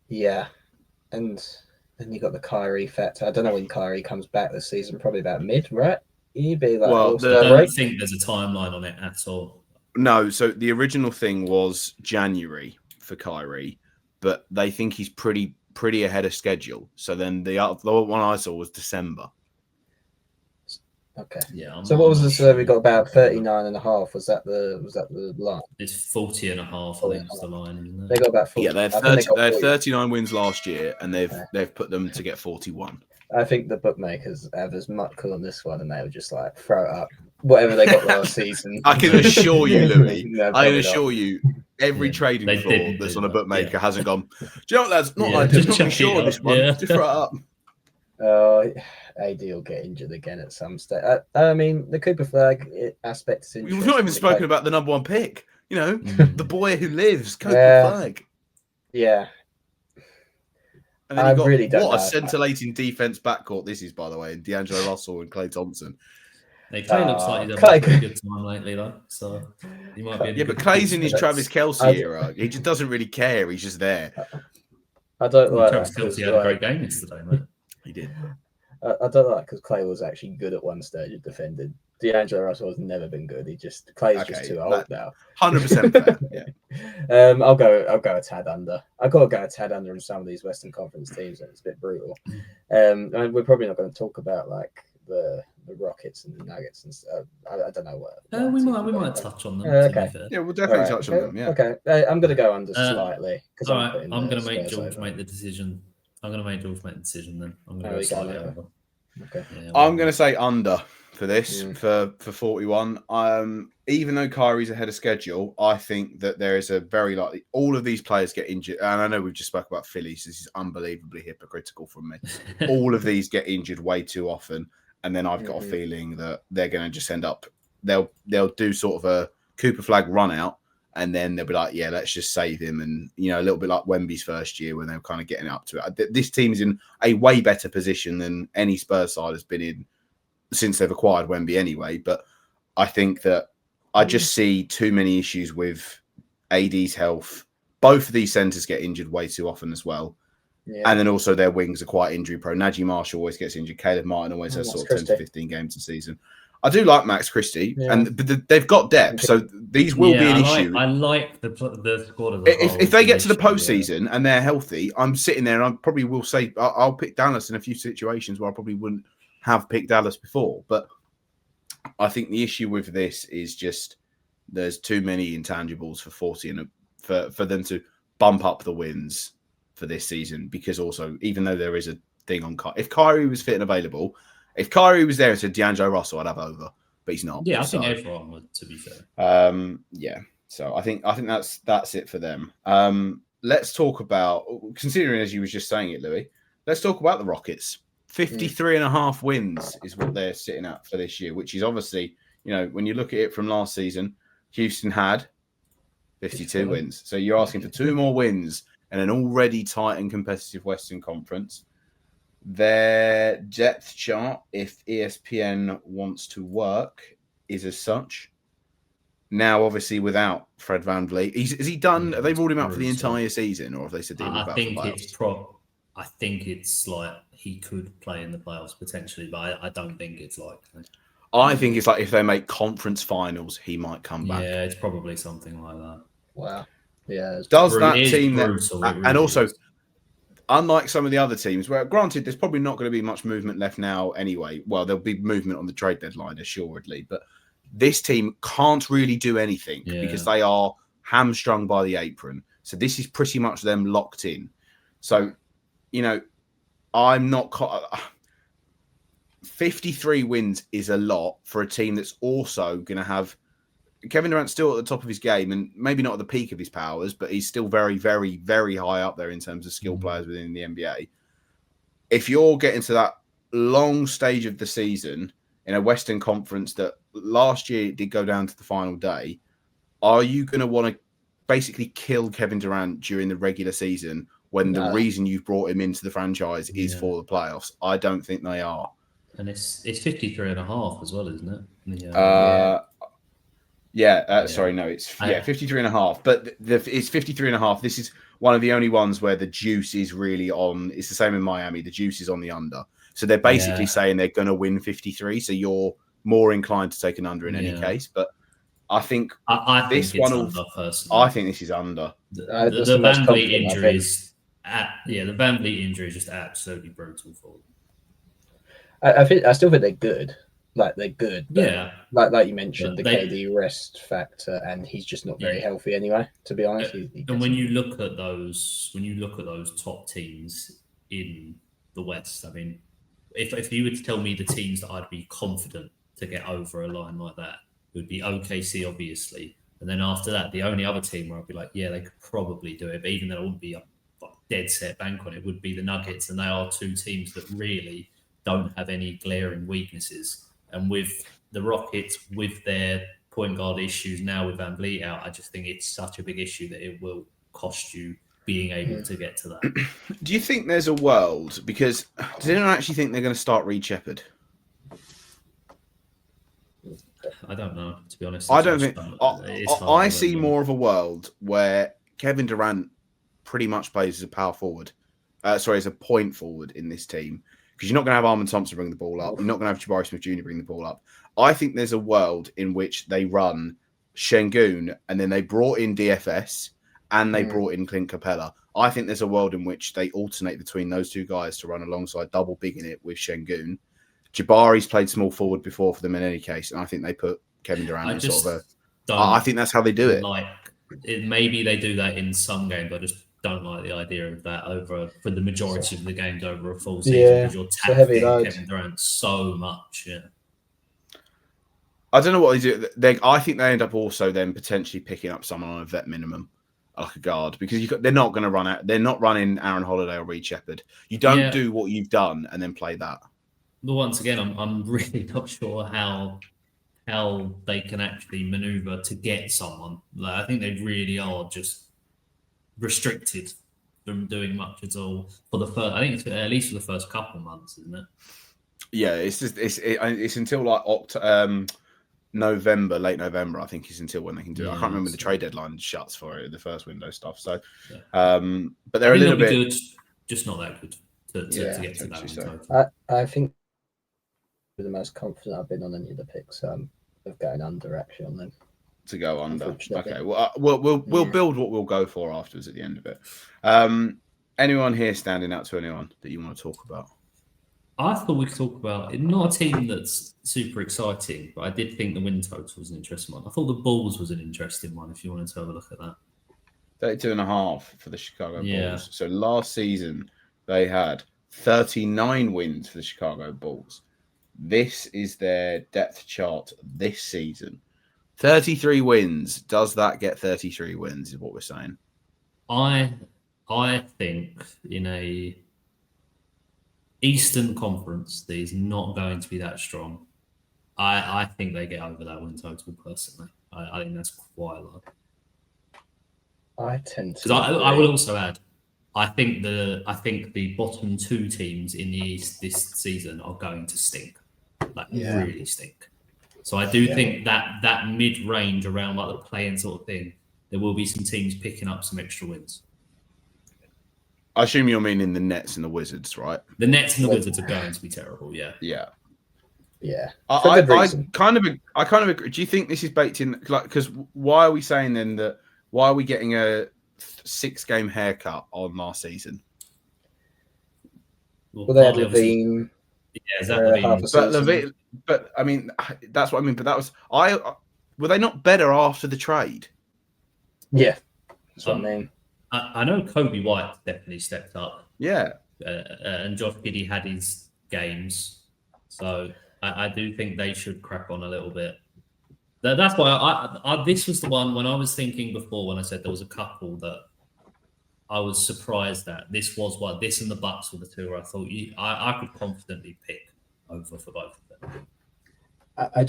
Yeah, and then you got the Kyrie factor. I don't know when Kyrie comes back this season. Probably about mid, right? He'd be like. Well, I don't think there's a timeline on it at all. No, so the original thing was January for Kyrie, but they think he's pretty ahead of schedule. So then the one I saw was December. Okay. Yeah. So what was the survey? We got about 39.5. Was that the line? It's 40.5. I think is the line, isn't it? They got about 40. Yeah, they had 39 wins last year, and they've put them to get 41. I think the bookmakers have as much on this one, and they were just like throw it up whatever they got last season. I can assure you, Louis. I can assure you, every trading floor that's on a bookmaker hasn't gone. Do you know what? That's not like just not sure this one. Just throw it up. AD will get injured again at some stage. I mean, the Cooper Flag aspect is interesting. We've not even spoken about the number one pick. The boy who lives, Cooper Flag. Yeah. And then you got what a scintillating defense backcourt this is, by the way, D'Angelo Russell and Klay Thompson. Klay looks like he's having a pretty good time lately, though. So he might be. But Clay's in his Travis Kelce era. He just doesn't really care. He's just there. I don't like Travis Kelce had a great game yesterday, mate. He did. I don't like because Klay was actually good at one stage of defending. D'Angelo Russell has never been good. Clay's just too old now. 100% fair. Yeah. I'll go a tad under. I've got to go a tad under in some of these Western Conference teams, and it's a bit brutal. And we're probably not going to talk about like the Rockets and the Nuggets and stuff. I don't know what. We might touch on them. Okay. Yeah, we'll definitely touch on them. Yeah. Okay. I'm going to go under slightly. All right. I'm going to make George make the decision. I'm going to make George make the decision then. I'm going to go slightly over. Okay. Yeah, I'm going to say under for this for 41. Even though Kyrie's ahead of schedule, I think that there is a very likely all of these players get injured. And I know we've just spoke about Philly, so this is unbelievably hypocritical from me. All of these get injured way too often, and then I've got a feeling that they're going to just end up. They'll do sort of a Cooper Flag run out. And then they'll be like, yeah, let's just save him. And, a little bit like Wemby's first year when they were kind of getting up to it. This team is in a way better position than any Spurs side has been in since they've acquired Wemby anyway. But I think that I just see too many issues with AD's health. Both of these centres get injured way too often as well. Yeah. And then also their wings are quite injury prone. Najee Marshall always gets injured. Caleb Martin always has sort of 10 to 15 games a season. but Max Christie, but they've got depth, so these will be an issue. I like the squad as a whole. If they get to the postseason and they're healthy, I'm sitting there and I probably will say I'll pick Dallas in a few situations where I probably wouldn't have picked Dallas before. But I think the issue with this is just there's too many intangibles for 40 and for them to bump up the wins for this season. Because also, even though there is a thing on if Kyrie was fit and available, If Kyrie was there and said D'Angelo Russell, I'd have over, but he's not. Yeah, I think everyone would, to be fair. Yeah. So I think that's it for them. Let's talk about, considering as you was just saying it, Louis, let's talk about the Rockets. 53.5 wins is what they're sitting at for this year, which is obviously, when you look at it from last season, Houston had 52 wins. So you're asking for 2 more wins in an already tight and competitive Western Conference. Their depth chart, if ESPN wants to work, is as such. Now, obviously, without Fred VanVleet, is he done? Have they ruled him out for the entire season, or have they said they I think it's like he could play in the playoffs potentially, but I don't think it's likely. I think it's like if they make conference finals, he might come back. Yeah, it's probably something like that. Wow. Yeah. Does that team brutal, and also, unlike some of the other teams, where granted there's probably not going to be much movement left now anyway. Well, there'll be movement on the trade deadline, assuredly, but this team can't really do anything because they are hamstrung by the apron. So this is pretty much them locked in. So, I'm not. 53 wins is a lot for a team that's also going to have Kevin Durant still at the top of his game, and maybe not at the peak of his powers, but he's still very, very, very high up there in terms of skill players within the NBA. If you're getting to that long stage of the season in a Western Conference that last year did go down to the final day, are you going to want to basically kill Kevin Durant during the regular season when the reason you've brought him into the franchise is for the playoffs? I don't think they are. And it's 53.5 as well, isn't it? Sorry, no, it's 53.5. But it's 53.5. This is one of the only ones where the juice is really on. It's the same in Miami. The juice is on the under. So they're basically saying they're going to win 53. So you're more inclined to take an under in any case. But I think I this think one it's under, personally. I think this is under. The VanVleet injury is the VanVleet injury is just absolutely brutal for them. I still think they're good. Like they're good. Yeah. Like you mentioned, the KD rest factor, and he's just not very healthy anyway, to be honest. And when you look at those top teams in the West, I mean, if you were to tell me the teams that I'd be confident to get over a line like that, it would be OKC, obviously. And then after that, the only other team where I'd be like, yeah, they could probably do it, but even though I wouldn't be a dead set bank on it, would be the Nuggets. And they are 2 teams that really don't have any glaring weaknesses. And with the Rockets, with their point guard issues now with VanVleet out, I just think it's such a big issue that it will cost you being able to get to that. Do you think there's a world? Because does anyone actually think they're going to start Reed Shepherd? I don't know, to be honest. I don't think. I see more of a world where Kevin Durant pretty much plays as a power forward. As a point forward in this team. Because you're not going to have Armand Thompson bring the ball up. You're not going to have Jabari Smith Jr. bring the ball up. I think there's a world in which they run Şengün and then they brought in DFS and they brought in Clint Capella. I think there's a world in which they alternate between those 2 guys to run alongside double bigging it with Şengün. Jabari's played small forward before for them in any case, and I think they put Kevin Durant in sort of a... I think that's how they do it. Maybe they do that in some games. I just don't like the idea of that for the majority of the games over a full season because you're taxing Kevin Durant so much. Yeah, I don't know what they do. I think they end up also then potentially picking up someone on a vet minimum, like a guard, because they're not going to run out. They're not running Aaron Holiday or Reed Shepherd. You don't do what you've done and then play that. But once again, I'm really not sure how they can actually maneuver to get someone. Like, I think they really are just restricted from doing much at all for the first. I think it's at least for the first couple of months, isn't it? Yeah, it's until like November, late November. I think is until when they can do it. I can't remember the trade deadline shuts for it, the first window stuff. So, but they're a little bit good, just not that good to get to that. I think the most confident I've been on any of the picks of going under actually on them. To go under. Okay. Well, we'll build what we'll go for afterwards at the end of it. Anyone here standing out to anyone that you want to talk about? I thought we could talk about not a team that's super exciting, but I did think the win total was an interesting one. I thought the Bulls was an interesting one. If you wanted to have a look at that, 32.5 for the Chicago Bulls. So last season they had 39 wins for the Chicago Bulls. This is their depth chart this season. 33 wins. Does that get 33 wins? Is what we're saying. I think in a Eastern Conference that is not going to be that strong. I think they get over that win total personally. I think that's quite low. I tend to. Because I will also add, I think the bottom two teams in the East this season are going to stink, really stink. So I do think that mid range around like the play-in sort of thing, there will be some teams picking up some extra wins. I assume you're meaning the Nets and the Wizards, right? The Nets and the Wizards are going to be terrible. Yeah. I kind of agree. Do you think this is baked in? Because why are we saying then that? Why are we getting a 6-game haircut on last season? Well, they had Levine. Yeah, is that Levine? But I mean, that's what I mean. But that was were they not better after the trade? Yeah, that's what I mean. I know Kobe White definitely stepped up. Yeah, and Josh Giddey had his games, so I do think they should crack on a little bit. That's why this was the one when I was thinking before when I said there was a couple that I was surprised that this was what this and the Bucks were the two where I thought I could confidently pick over for both of them. I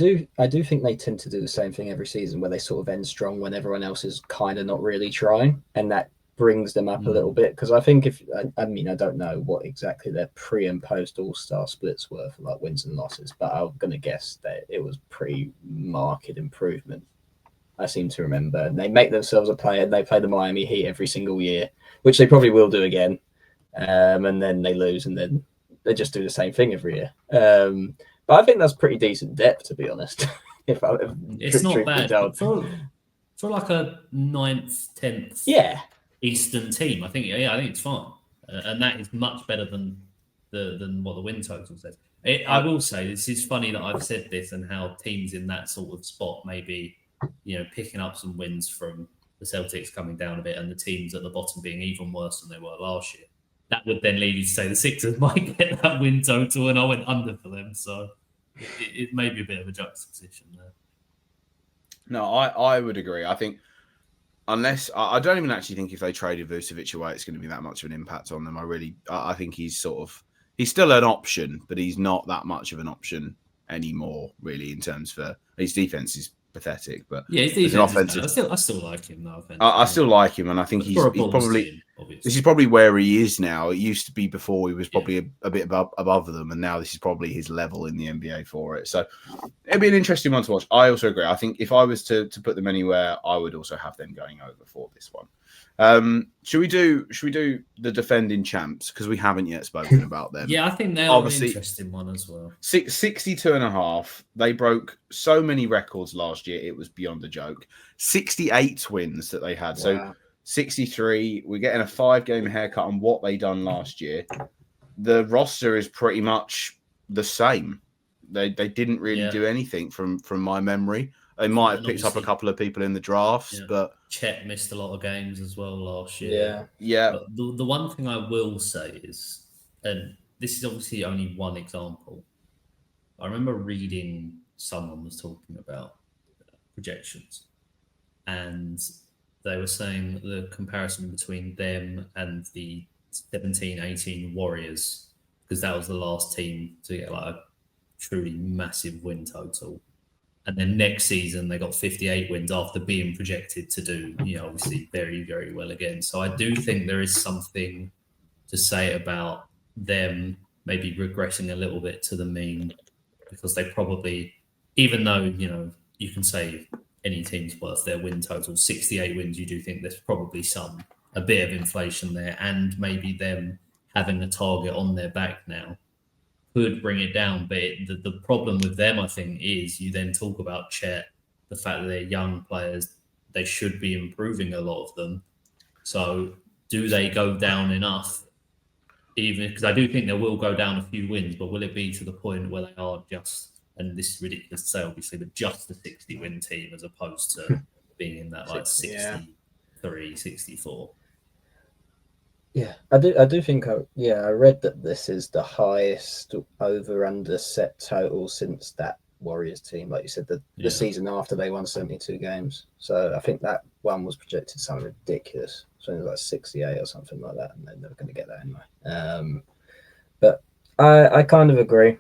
do think they tend to do the same thing every season where they sort of end strong when everyone else is kind of not really trying, and that brings them up a little bit. Because I think I don't know what exactly their pre and post All-Star splits were for like wins and losses, but I'm gonna guess that it was pretty marked improvement. I seem to remember they make themselves a player. They play the Miami Heat every single year, which they probably will do again, and then they lose, and then they just do the same thing every year. But I think that's pretty decent depth, to be honest. It's not bad for like a 9th, 10th Eastern team. I think it's fine, and that is much better than what the win total says. I will say this is funny that I've said this and how teams in that sort of spot maybe picking up some wins from the Celtics coming down a bit and the teams at the bottom being even worse than they were last year. That would then lead you to say the Sixers might get that win total, and I went under for them. So it may be a bit of a juxtaposition there. No, I would agree. I think unless I don't even actually think if they traded Vucevic away, it's going to be that much of an impact on them. I think he's still an option, but he's not that much of an option anymore, really, in terms for his defense is pathetic, but his defense I still like him though. I still like him, and I think he's probably this is probably where he is now. It used to be before he was probably a bit above them, and now this is probably his level in the NBA for it. So it'd be an interesting one to watch. I also agree. I think if I was to put them anywhere, I would also have them going over for this one. Should we do the defending champs because we haven't yet spoken about them? Yeah, I think they're an interesting one as well. 62.5. They broke so many records last year; it was beyond a joke. 68 wins that they had. Wow. So 63. We're getting a 5-game haircut on what they done last year. The roster is pretty much the same. They didn't really do anything from my memory. They might have picked up a couple of people in the drafts, but Chet missed a lot of games as well last year. Yeah. But the one thing I will say is, and this is obviously only one example. I remember reading someone was talking about projections, and they were saying the comparison between them and the 17-18 Warriors, because that was the last team to get like a truly massive win total. And then next season, they got 58 wins after being projected to do, obviously very, very well again. So I do think there is something to say about them maybe regressing a little bit to the mean, because they probably, even though, you can say any team's worth their win total, 68 wins, you do think there's probably a bit of inflation there, and maybe them having a target on their back now could bring it down. But the problem with them, I think, is you then talk about Chet, the fact that they're young players, they should be improving, a lot of them. So do they go down enough? Even because I do think they will go down a few wins, but will it be to the point where they are just, and this is ridiculous to say obviously, but just a 60-win team as opposed to being in that like 63, 64? Yeah, I do think I read that this is the highest over under set total since that Warriors team, like you said, the season after they won 72 games. So I think that one was projected something ridiculous, something like 68 or something like that, and they're never going to get that anyway. But I kind of agree.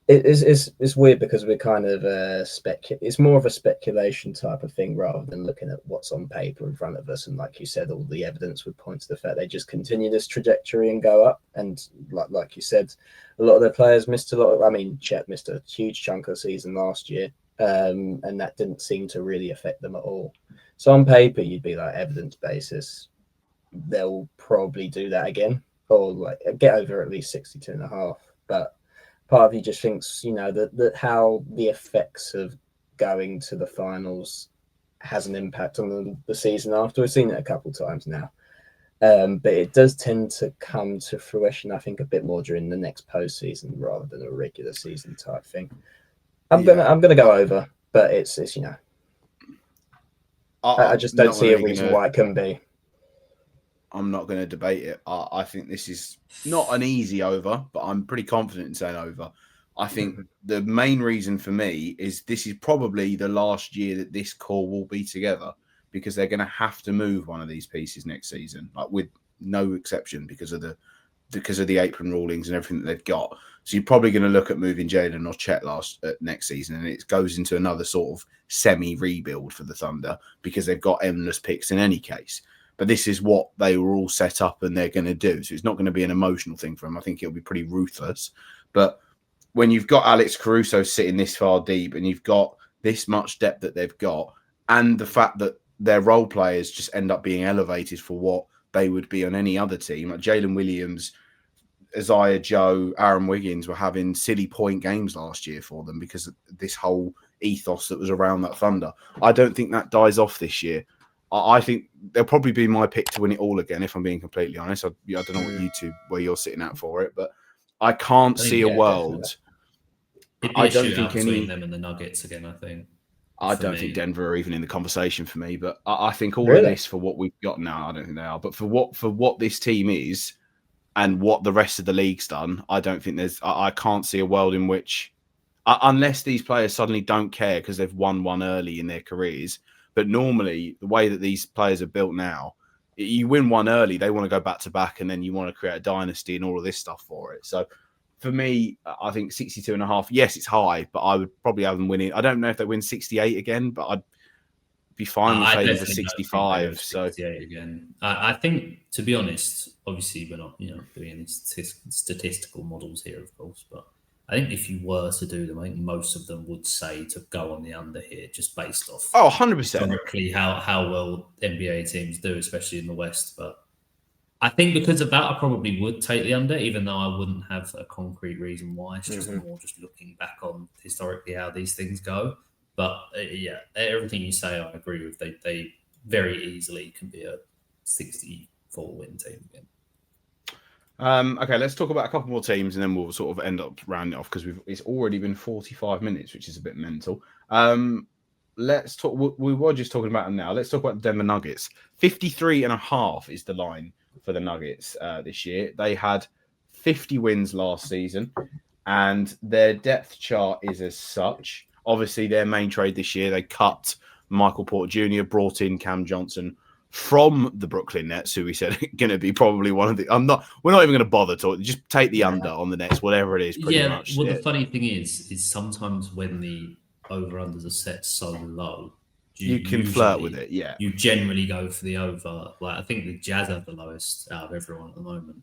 It's weird because we're kind of it's more of a speculation type of thing rather than looking at what's on paper in front of us. And like you said, all the evidence would point to the fact they just continue this trajectory and go up. And like you said, a lot of their players missed a lot of. I mean, Chet missed a huge chunk of the season last year, and that didn't seem to really affect them at all. So on paper, you'd be like evidence basis, they'll probably do that again or like get over at least 62.5, but part of you just thinks, that how the effects of going to the finals has an impact on the season after. We've seen it a couple of times now. But it does tend to come to fruition, I think, a bit more during the next postseason rather than a regular season type thing. I'm gonna go over, but it's I just don't see a reason why it couldn't be. I'm not going to debate it. I think this is not an easy over, but I'm pretty confident in saying over. I think the main reason for me is this is probably the last year that this core will be together because they're going to have to move one of these pieces next season, like with no exception because of the apron rulings and everything that they've got. So you're probably going to look at moving Jalen or Chet next season, and it goes into another sort of semi-rebuild for the Thunder because they've got endless picks in any case. But this is what they were all set up and they're going to do. So it's not going to be an emotional thing for them. I think it'll be pretty ruthless. But when you've got Alex Caruso sitting this far deep and you've got this much depth that they've got, and the fact that their role players just end up being elevated for what they would be on any other team, like Jalen Williams, Isaiah Joe, Aaron Wiggins were having silly point games last year for them because of this whole ethos that was around that Thunder. I don't think that dies off this year. I think they'll probably be my pick to win it all again, if I'm being completely honest. I don't know where you're sitting at for it, but I can't see a world. I don't think between them and the Nuggets again. I don't think Denver are even in the conversation for me. But I think all of this for what we've got now, I don't think they are. But for what this team is and what the rest of the league's done, I don't think I can't see a world in which, unless these players suddenly don't care because they've won one early in their careers. But normally, the way that these players are built now, you win one early, they want to go back to back, and then you want to create a dynasty and all of this stuff for it. So for me, I think 62.5, yes, it's high, but I would probably have them winning. I don't know if they win 68 again, but I'd be fine with fading for 65. So 68 again. I think, to be honest, obviously we're not doing any statistical models here, of course, but I think if you were to do them, I think most of them would say to go on the under here, just based off 100% historically how well NBA teams do, especially in the West. But I think because of that, I probably would take the under, even though I wouldn't have a concrete reason why. It's just more just looking back on historically how these things go. But yeah, everything you say, I agree with. They very easily can be a 64 win team again. Okay, let's talk about a couple more teams and then we'll sort of end up rounding it off because it's already been 45 minutes, which is a bit mental. Let's talk. We were just talking about them now. Let's talk about the Denver Nuggets. 53.5 is the line for the Nuggets this year. They had 50 wins last season, and their depth chart is as such. Obviously, their main trade this year, they cut Michael Porter Jr., brought in Cam Johnson from the Brooklyn Nets, who we said are going to be probably one of the. We're not even going to bother talking. Just take the under on the Nets, whatever it is. Pretty much. Well, the funny thing is sometimes when the over-unders are set so low, you can flirt with it. Yeah, you generally go for the over. Like I think the Jazz have the lowest out of everyone at the moment.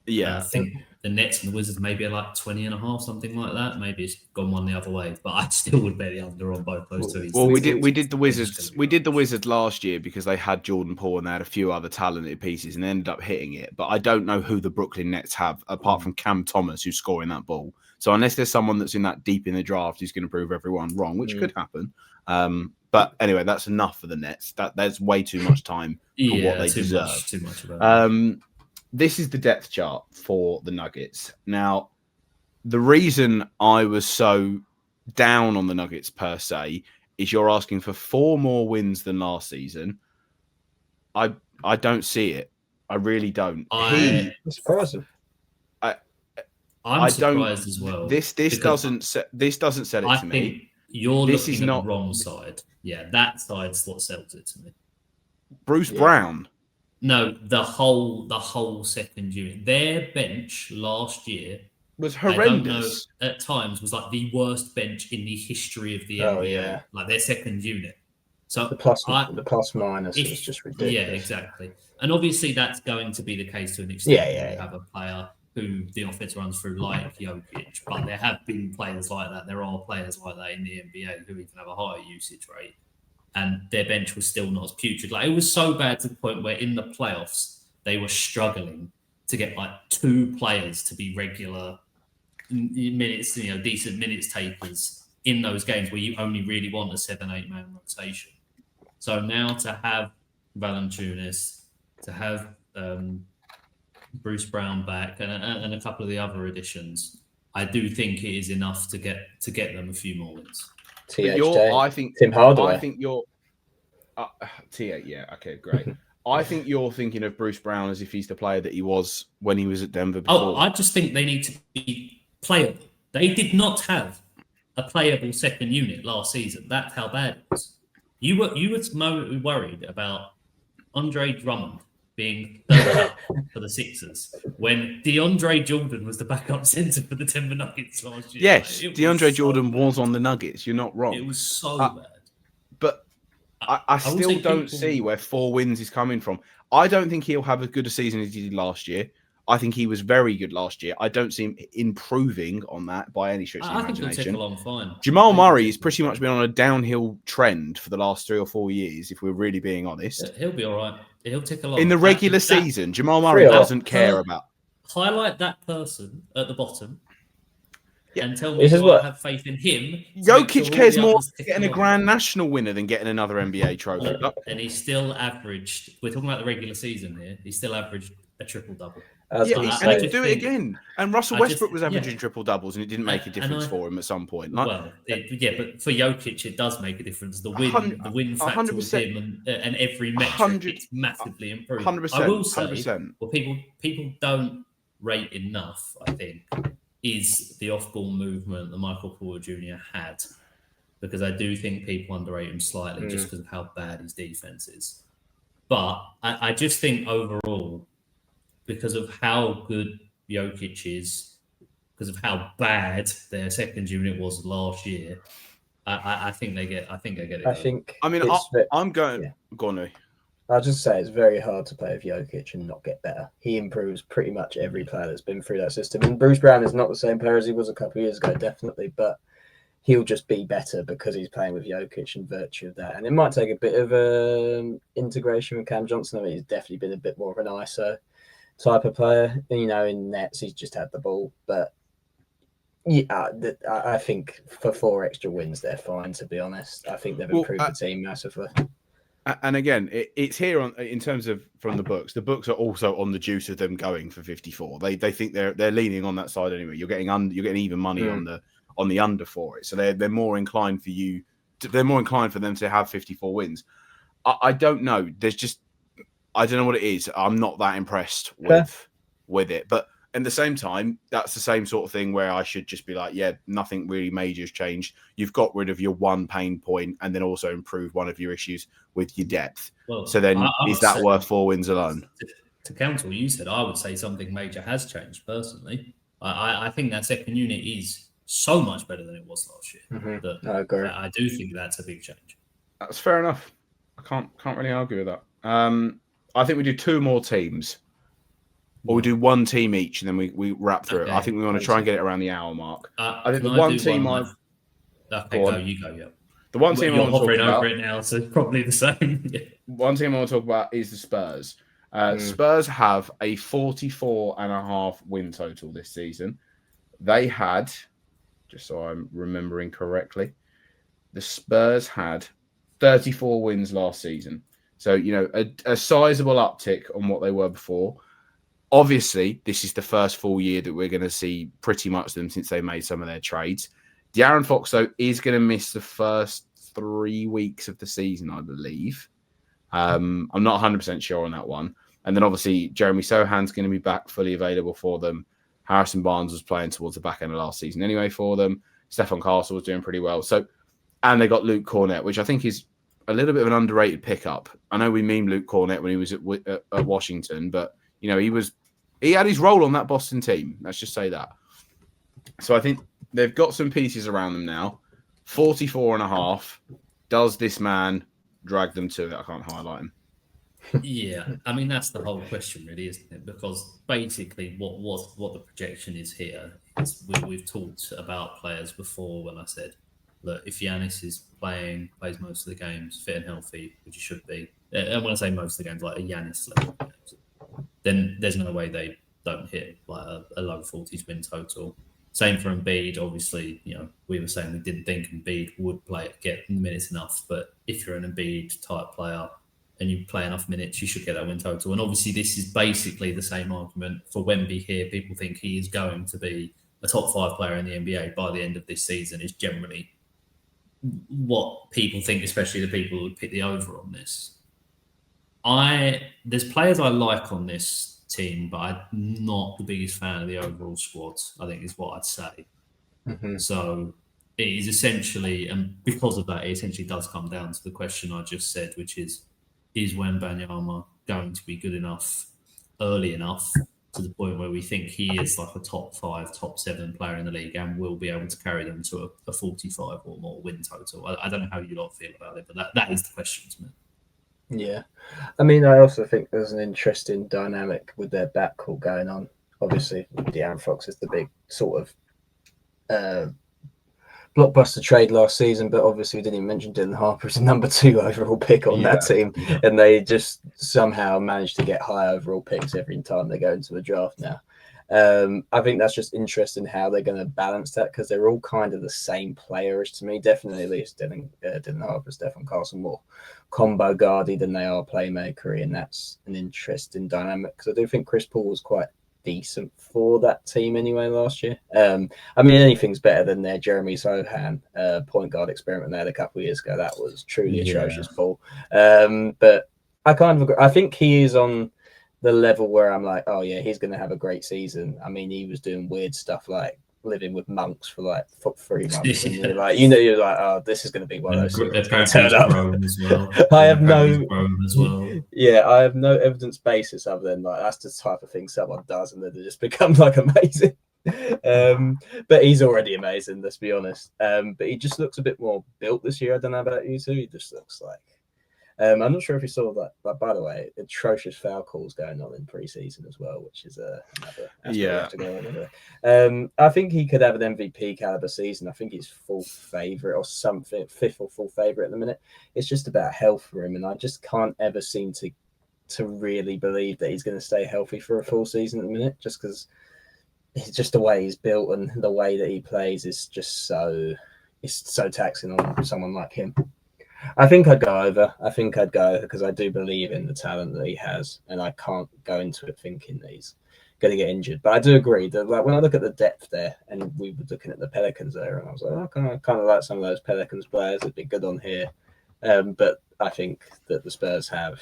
Yeah, I think the Nets and the Wizards maybe are like 20.5, something like that. Maybe it's gone one the other way, but I still would bet the under on both those two. Well, we did the Wizards. We did the Wizards last year because they had Jordan Poole and they had a few other talented pieces and ended up hitting it. But I don't know who the Brooklyn Nets have apart from Cam Thomas, who's scoring that ball. So unless there's someone that's in that deep in the draft who's going to prove everyone wrong, which could happen. But anyway, that's enough for the Nets. That's way too much time for what they deserve. Too much about it. This is the depth chart for the Nuggets. Now, the reason I was so down on the Nuggets per se is you're asking for 4 more wins than last season. I don't see it. I really don't. I'm surprised as well. This doesn't sell it I to me. think you're This looking is at not the wrong side. Yeah, that side's what sells it to me. Bruce Brown. No, the whole second unit. Their bench last year Was horrendous. I don't know, at times was like the worst bench in the history of the Oh, NBA. yeah. Like their second unit. So the plus minus is just ridiculous. Yeah, exactly. And obviously that's going to be the case to an extent. Yeah. You have a player who the offense runs through like Jokic, but there have been players like that. There are players like that in the NBA who even have a higher usage rate, and their bench was still not as putrid. Like it was so bad to the point where in the playoffs they were struggling to get like 2 players to be regular minutes, decent minutes takers in those games where you only really want a 7-8 man rotation. So now to have Valanciunas, to have Bruce Brown back, and a couple of the other additions, I do think it is enough to get them a few more wins. I think Tim Hardaway. I think you're yeah, okay, great. I think you're thinking of Bruce Brown as if he's the player that he was when he was at Denver before. Oh, I just think they need to be playable. They did not have a playable second unit last season. That's how bad it was. You were worried about Andre Drummond being third for the Sixers when DeAndre Jordan was the backup center for the Denver Nuggets last year. Yes, DeAndre Jordan was on the Nuggets. You're not wrong. It was so bad. But I still don't see where 4 wins is coming from. I don't think he'll have as good a season as he did last year. I think he was very good last year. I don't see him improving on that by any stretch of the imagination. I think he'll take along fine. Jamal Murray has pretty much been on a downhill trend for the last 3 or 4 years, if we're really being honest. He'll be all right. He'll take along. In the regular season, Jamal Murray doesn't care about. Highlight that person at the bottom and tell me I have faith in him. Jokic cares more about getting a Grand National winner than getting another NBA trophy. And he still averaged, we're talking about the regular season here, he still averaged a triple-double. And he could do it again. And Russell Westbrook was averaging triple doubles, and it didn't make a difference for him at some point. But for Jokic, it does make a difference. The win factor with him and every metric, it's massively improved. 100%. I will say, 100%. what people don't rate enough, I think, is the off-ball movement that Michael Porter Jr. had, because I do think people underrate him slightly just because of how bad his defense is. But I just think overall, because of how good Jokic is, because of how bad their second unit was last year, I think they get it. I'm going. Yeah. Go on, Louis. I'll just say it's very hard to play with Jokic and not get better. He improves pretty much every player that's been through that system. And Bruce Brown is not the same player as he was a couple of years ago, definitely, but he'll just be better because he's playing with Jokic in virtue of that. And it might take a bit of integration with Cam Johnson. I mean, he's definitely been a bit more of an ISO type of player. In nets, he's just had the ball. But yeah, I think for 4 extra wins, they're fine, to be honest. I think they've improved the team massively. And again, it's here in terms of from the books. The books are also on the juice of them going for 54. They think they're leaning on that side anyway. You're getting even money on the under for it. So they're more inclined for you. They're more inclined for them to have 54 wins. I don't know. I don't know what it is. I'm not that impressed with it. But at the same time, that's the same sort of thing where I should just be like, yeah, nothing really major has changed. You've got rid of your one pain point and then also improved one of your issues with your depth. Well, so then is that worth 4 wins alone? To counter what you said, I would say something major has changed personally. I think that second unit is so much better than it was last year. Mm-hmm. I agree. I do think that's a big change. That's fair enough. I can't really argue with that. I think we do 2 more teams. Or we do 1 team each, and then we wrap through it. I think we want to try and get it around the hour mark. I think the one team I've... Okay, go, you go, yeah. The one team I want to talk about... over it now, so it's probably the same. One team I want to talk about is the Spurs. Spurs have a 44.5 win total this season. They had, just so I'm remembering correctly, the Spurs had 34 wins last season. So, a sizable uptick on what they were before. Obviously, this is the first full year that we're going to see pretty much them since they made some of their trades. De'Aaron Fox, though, is going to miss the first 3 weeks of the season, I believe. I'm not 100% sure on that one. And then obviously Jeremy Sohan's going to be back fully available for them. Harrison Barnes was playing towards the back end of last season anyway for them. Stefan Castle was doing pretty well. So, and they got Luke Cornett, which I think is a little bit of an underrated pickup. I know we meme Luke Cornett when he was at Washington, but you know, he had his role on that Boston team. Let's just say that. So I think they've got some pieces around them now. 44.5. Does this man drag them to it? I can't highlight him. Yeah, I mean that's the whole question, really, isn't it? Because basically, what the projection is here is we've talked about players before. When I said, look, if Giannis plays most of the games, fit and healthy, which he should be, and when I say most of the games, like a Giannis level games, then there's no way they don't hit like a low 40s win total. Same for Embiid. Obviously, you know, we were saying we didn't think Embiid would get minutes enough, but if you're an Embiid type player and you play enough minutes, you should get that win total. And obviously, this is basically the same argument for Wemby here. People think he is going to be a top 5 player in the NBA by the end of this season is generally what people think, especially the people who pick the over on this. There's players I like on this team, but I'm not the biggest fan of the overall squad, I think is what I'd say. Mm-hmm. So it is essentially, and because of that, it essentially does come down to the question I just said, which is Wembanyama going to be good enough, early enough, to the point where we think he is like a top 5, top 7 player in the league and will be able to carry them to a 45 or more win total? I don't know how you lot feel about it, but that is the question to me. Yeah. I mean, I also think there's an interesting dynamic with their backcourt going on. Obviously, De'Aaron Fox is the big sort of blockbuster trade last season, but obviously we didn't even mention Dylan Harper as a number 2 overall pick on that team. Yeah. And they just somehow managed to get high overall picks every time they go into the draft now. I think that's just interesting how they're going to balance that, because they're all kind of the same players to me. Definitely at least Dylan Harper, Stefan Castle more combo guardy than they are playmaker, and that's an interesting dynamic, because I do think Chris Paul was quite decent for that team anyway last year. I mean, anything's better than their Jeremy Sohan point guard experiment they had a couple of years ago. That was truly atrocious ball. But I kind of agree. I think he is on the level where I'm like, oh yeah, he's going to have a great season. I mean, he was doing weird stuff like living with monks for like 3 months, and you're like, you're like, oh, this is going to be one of those things. Turn up. As well. I have no, yeah, I have no evidence basis other than like that's the type of thing someone does, and then it just becomes like amazing. But he's already amazing, let's be honest. But he just looks a bit more built this year. I don't know about you two. He just looks like. I'm not sure if you saw that, but by the way, atrocious foul calls going on in preseason as well, which is another aspect to go on with. I think he could have an MVP caliber season. I think he's full favorite or something, 5th or full favorite at the minute. It's just about health for him, and I just can't ever seem to really believe that he's going to stay healthy for a full season at the minute, just because it's just the way he's built and the way that he plays is just so taxing on someone like him. I think I'd go over. Because I do believe in the talent that he has, and I can't go into it thinking that he's going to get injured. But I do agree that like when I look at the depth there, and we were looking at the Pelicans there, and I was like, I kind of like some of those Pelicans players. It'd be good on here. But I think that the Spurs have.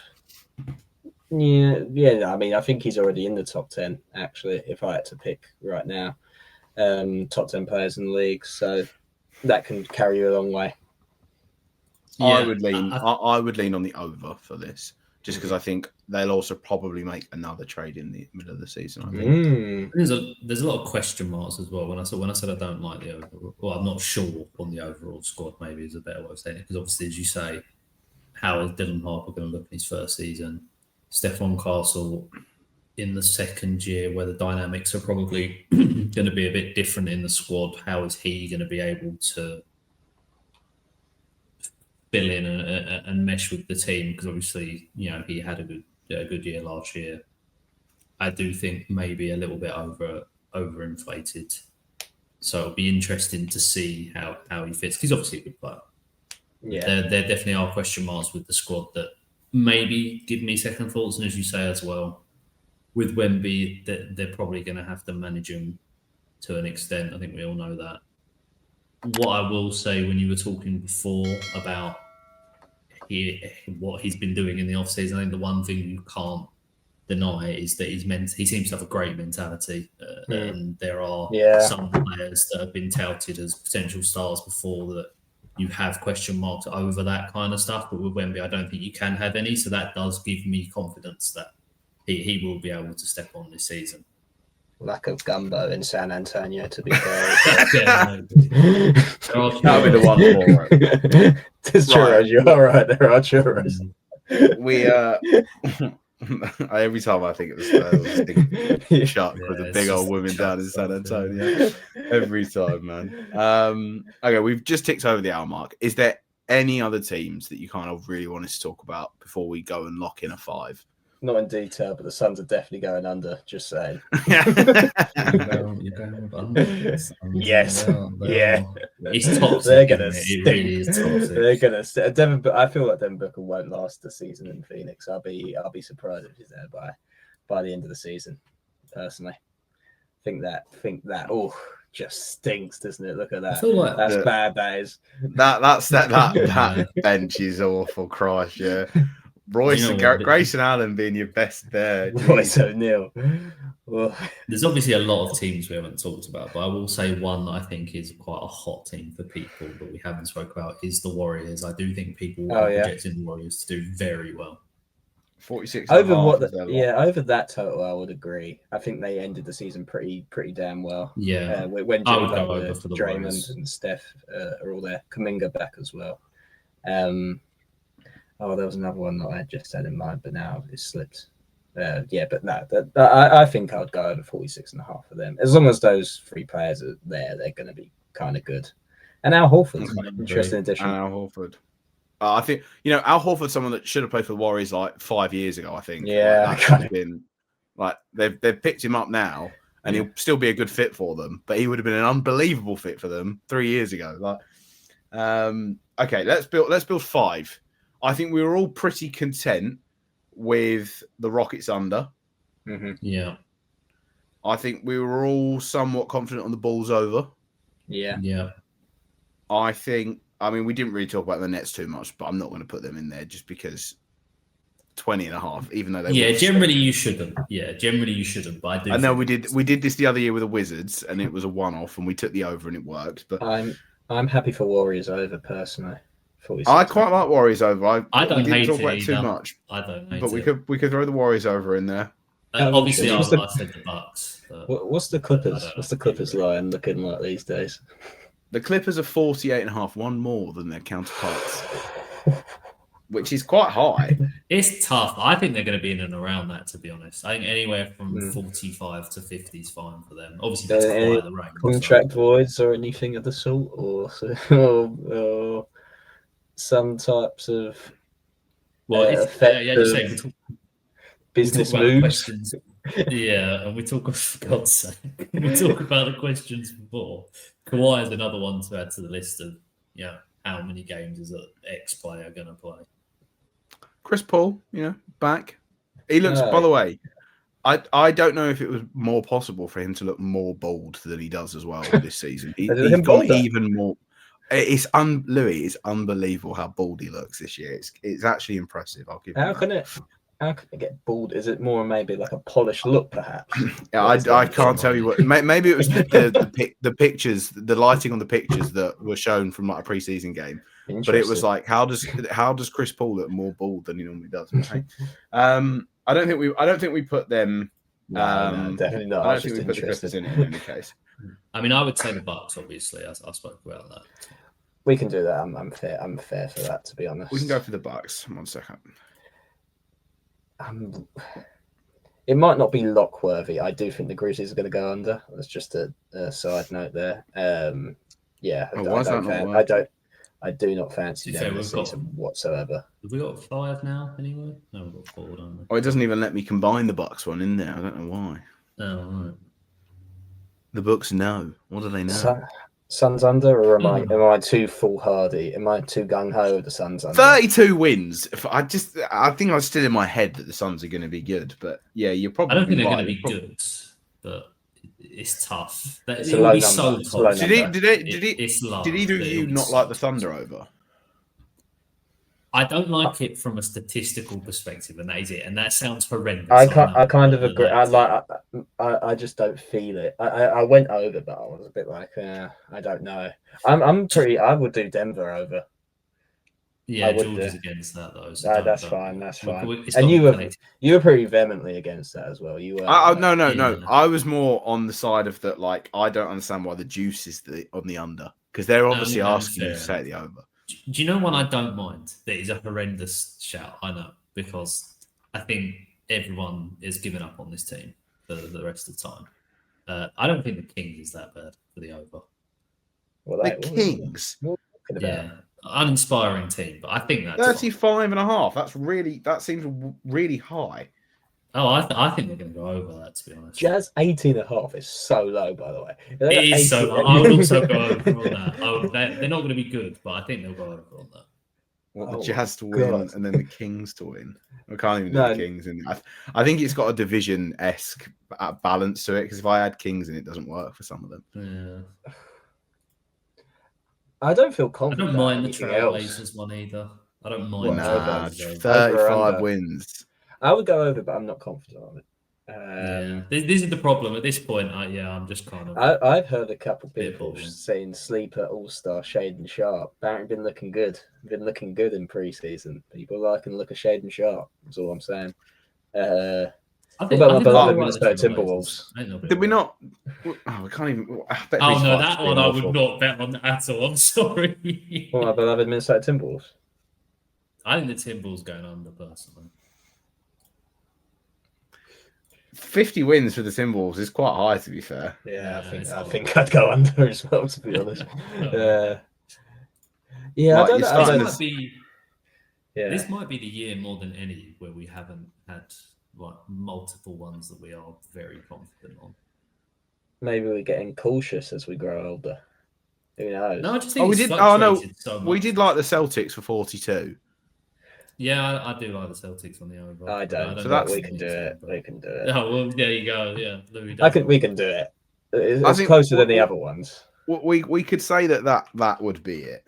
Yeah. I mean, I think he's already in the top 10, actually, if I had to pick right now. Top 10 players in the league. So that can carry you a long way. Yeah, I would lean on the over for this, just because I think they'll also probably make another trade in the middle of the season. I think there's a lot of question marks as well. When I said I don't like the overall, well, I'm not sure on the overall squad. Maybe is a better way of saying it, because obviously, as you say, how is Dylan Harper going to look in his first season? Stefan Castle in the second year, where the dynamics are probably going to be a bit different in the squad. How is he going to be able to fill in and mesh with the team? Because obviously, he had a good year last year. I do think maybe a little bit overinflated. So it'll be interesting to see how he fits, because he's obviously a good player. Yeah, there definitely are question marks with the squad that maybe give me second thoughts. And as you say as well, with Wemby, they're probably going to have to manage him to an extent. I think we all know that. What I will say, when you were talking before about what he's been doing in the off-season, I think the one thing you can't deny is that he seems to have a great mentality, and there are some players that have been touted as potential stars before that you have question marks over that kind of stuff. But with Wemby, I don't think you can have any. So that does give me confidence that he will be able to step on this season. Lack of gumbo in San Antonio, to be fair. That'll be the one for it. There's churros. You're all right. There are churros. We every time I think of the Spurs, I think Chuck with the big old women down in San Antonio. Every time, man. Okay, we've just ticked over the hour mark. Is there any other teams that you kind of really want us to talk about before we go and lock in a 5? Not in detail, but the Suns are definitely going under. Just saying. You're going under. Yes. Yeah. It's toxic. They're gonna. It really is toxic. They're gonna. I feel like Devin Booker won't last the season in Phoenix. I'll be surprised if he's there by the end of the season. Personally, think that. Oh, just stinks, doesn't it? Look at that. I feel like that's bad. That is. That bench is awful. Christ, yeah. Royce and Grayson Allen being your best there. Royce O'Neal. There's obviously a lot of teams we haven't talked about, but I will say one that I think is quite a hot team for people that we haven't spoke about is the Warriors. I do think people are projecting the Warriors to do very well. 46 over what? Over that total, I would agree. I think they ended the season pretty damn well. Yeah, when Draymond and Steph are all there, Kuminga back as well. There was another one that I just had in mind, but now it's slipped. But no, I think I would go over 46.5 for them. As long as those 3 players are there, they're going to be kind of good. And Al Horford's an interesting addition. Al Horford. I think, Al Horford's someone that should have played for the Warriors like 5 years ago, I think. Yeah. They've picked him up now, and he'll still be a good fit for them, but he would have been an unbelievable fit for them 3 years ago. Okay, let's build 5. I think we were all pretty content with the Rockets under. Mm-hmm. Yeah. I think we were all somewhat confident on the Bulls over. Yeah. Yeah. We didn't really talk about the Nets too much, but I'm not going to put them in there just because 20.5, even though they generally you shouldn't. Yeah, generally you shouldn't. But I know we did this the other year with the Wizards, and it was a one-off, and we took the over, and it worked. But I'm happy for Warriors over personally. I quite like Warriors over. I don't hate talk about it too much. I don't hate but we could throw the Warriors over in there. Obviously, I said the Bucks. What's the Clippers? What's the Clippers line looking like these days? The Clippers are 48.5, one more than their counterparts, which is quite high. It's tough. I think they're going to be in and around that, to be honest. I think anywhere from 45 to 50 is fine for them. Obviously, that's quite the range. Contract voids or anything of the sort, or some types of business moves. And we talk for God's sake. We talk about the questions before. Kawhi is another one to add to the list of how many games is an X player going to play. Chris Paul, back. He looks. By the way, I don't know if it was more possible for him to look more bold than he does as well this season. He's got even more. It's Louis. It's unbelievable how bald he looks this year. It's actually impressive. I'll give. How can it get bald? Is it more maybe like a polished look, perhaps? Yeah, I can't tell you what. Maybe it was the pictures, the lighting on the pictures that were shown from like a preseason game. But it was like, how does Chris Paul look more bald than he normally does? Right? I don't think we put them. No, definitely not. I don't think we put the Clippers in any case. I mean, I would say the Bucks. Obviously, I spoke about that. We can do that. I'm fair for that, to be honest. We can go for the Bucks. 1 second. It might not be lock worthy. I do think the Grizzlies are going to go under. That's just a side note there. I do not fancy them this season whatsoever. Have we got 5 now anyway? No, we've got 4, don't we? Oh, it doesn't even let me combine the Bucks one in there. I don't know why. Oh, right. The books know. What do they know? Suns under, or am I too foolhardy? Am I too gung ho with the Suns under? 32 wins. I think I was still in my head that the Suns are going to be good, but yeah, you're probably. I don't think they're going to be good, but it's tough. It will be so tough. Did either of you not like the Thunder over? I don't like it from a statistical perspective, and that is it. And that sounds horrendous. I kind of agree. I just don't feel it. I went over, but I was a bit like, I don't know. I would do Denver over. Yeah, George is against that though. So that's fine. That's fine. And you were pretty vehemently against that as well. You were. No. I was more on the side of that. Like, I don't understand why the juice is on the under, because they're obviously asking you to take the over. Do you know one I don't mind? That is a horrendous shout. I know, because I think everyone is giving up on this team for the rest of the time. I don't think the Kings is that bad for the over. The Kings? Yeah. Uninspiring team, but I think that's 35.5. That seems really high. Oh, I think they're going to go over that, to be honest. Jazz 18.5 is so low, by the way. It is so low. I would also go over on that. They're not going to be good, but I think they'll go over on that. The Jazz to win and then the Kings to win. I can't even do the Kings in. I think it's got a division-esque balance to it, because if I add Kings in, it doesn't work for some of them. Yeah. I don't feel confident. I don't mind the Trailblazers one either. I don't mind. 35 wins. I would go over, but I'm not confident on it. This is the problem at this point. I'm just kind of. I've heard a couple people saying sleeper all-star Shaden Sharp. Apparently, been looking good. Been looking good in preseason. People liking the look of Shaden Sharp. That's all I'm saying. What about my beloved Minnesota Timberwolves? Did we not? Oh, we can't even. That one I would not bet on at all. I'm sorry. What, my beloved Minnesota Timberwolves? I think the Timberwolves going under personally. 50 wins for the Timberwolves is quite high, to be fair. Yeah, I think I'd go under as well, to be honest. I don't know. This might be the year more than any where we haven't had multiple ones that we are very confident on. Maybe we're getting cautious as we grow older. Who knows? No, I just think we did like the Celtics for 42. Yeah, I do like the Celtics on the over. I don't. So we can do it. We can do it. Oh, well, there you go. Yeah, we can do it. It's closer than the other ones. We could say that would be it.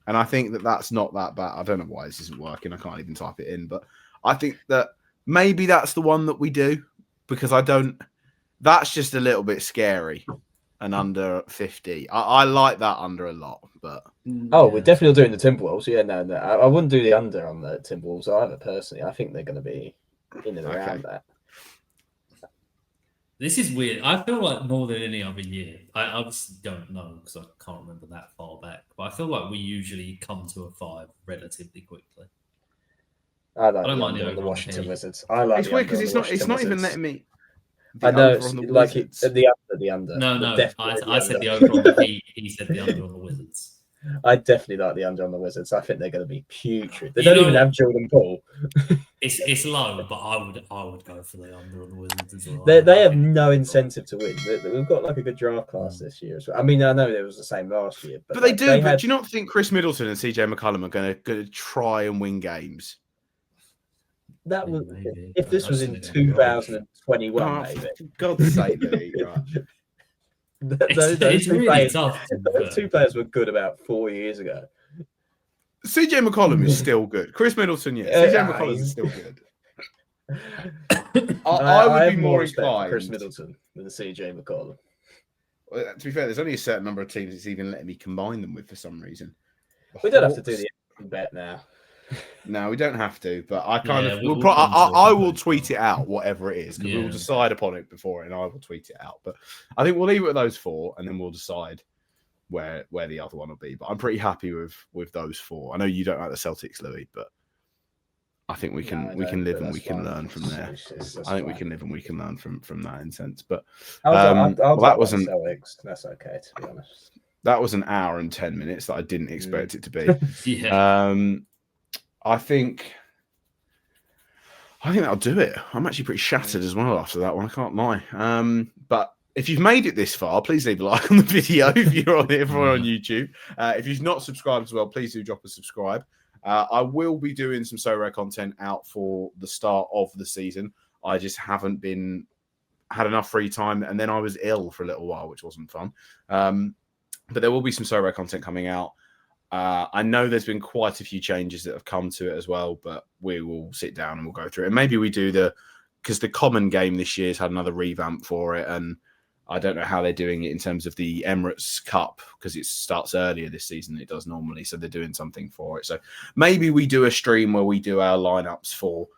And I think that's not that bad. I don't know why this isn't working. I can't even type it in. But I think that maybe that's the one that we do, because that's just a little bit scary. And under 50. I like that under a lot, but we're definitely doing the Timberwolves. Yeah, no, I wouldn't do the under on the Timberwolves either. Personally, I think they're going to be in and around that. This is weird. I feel like more than any other year. I obviously don't know because I can't remember that far back, but I feel like we usually come to a 5 relatively quickly. I don't mind the Washington Wizards. I like. It's weird because it's not even letting me. I know, like the under. No. I said the over on the Heat. He said the under on the Wizards. I definitely like the under on the Wizards. I think they're going to be putrid. They don't even have Jordan Poole. It's low, but I would go for the under on the Wizards as well. They have no incentive to win. We've got like a good draft class this year as well. I mean, I know it was the same last year, but they do. But do you not think Chris Middleton and CJ McCollum are going to try and win games? That was if this was in 2021, maybe. For God's sake, Louis, right. Those two players were good about 4 years ago. CJ McCollum is still good. Chris Middleton, CJ McCollum is still good. I would be more inclined for Chris Middleton than CJ McCollum. Well, to be fair, there's only a certain number of teams that's even letting me combine them with for some reason. We don't have to do the bet now. No, we don't have to, but I I will tweet it out, whatever it is, because we'll decide upon it before, and I will tweet it out. But I think we'll leave it at those 4, and then we'll decide where the other one will be. But I'm pretty happy with those 4. I know you don't like the Celtics, Louis, but I think we can live and we can learn from there. I think we can live and we can learn from that in sense. But that wasn't Celtics. That's okay, to be honest. That was an hour and 10 minutes that I didn't expect it to be. I think that'll do it. I'm actually pretty shattered as well after that one. I can't lie. But if you've made it this far, please leave a like on the video if you're on YouTube. If you've not subscribed as well, please do drop a subscribe. I will be doing some so-rare content out for the start of the season. I just haven't had enough free time, and then I was ill for a little while, which wasn't fun. But there will be some so-rare content coming out. I know there's been quite a few changes that have come to it as well, but we will sit down and we'll go through it. And maybe we do because the common game this year has had another revamp for it, and I don't know how they're doing it in terms of the Emirates Cup, because it starts earlier this season than it does normally, so they're doing something for it. So maybe we do a stream where we do our lineups for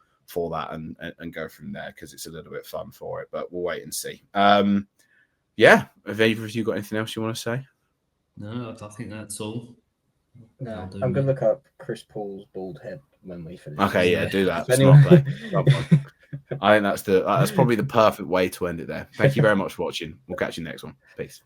that and go from there, because it's a little bit fun for it, but we'll wait and see. Yeah, have either of you got anything else you want to say? No, I think that's all. No, I'm going to look up Chris Paul's bald head when we finish. Okay, yeah, do that. Anyway. Smart play. I think that's probably the perfect way to end it there. Thank you very much for watching. We'll catch you next one. Peace.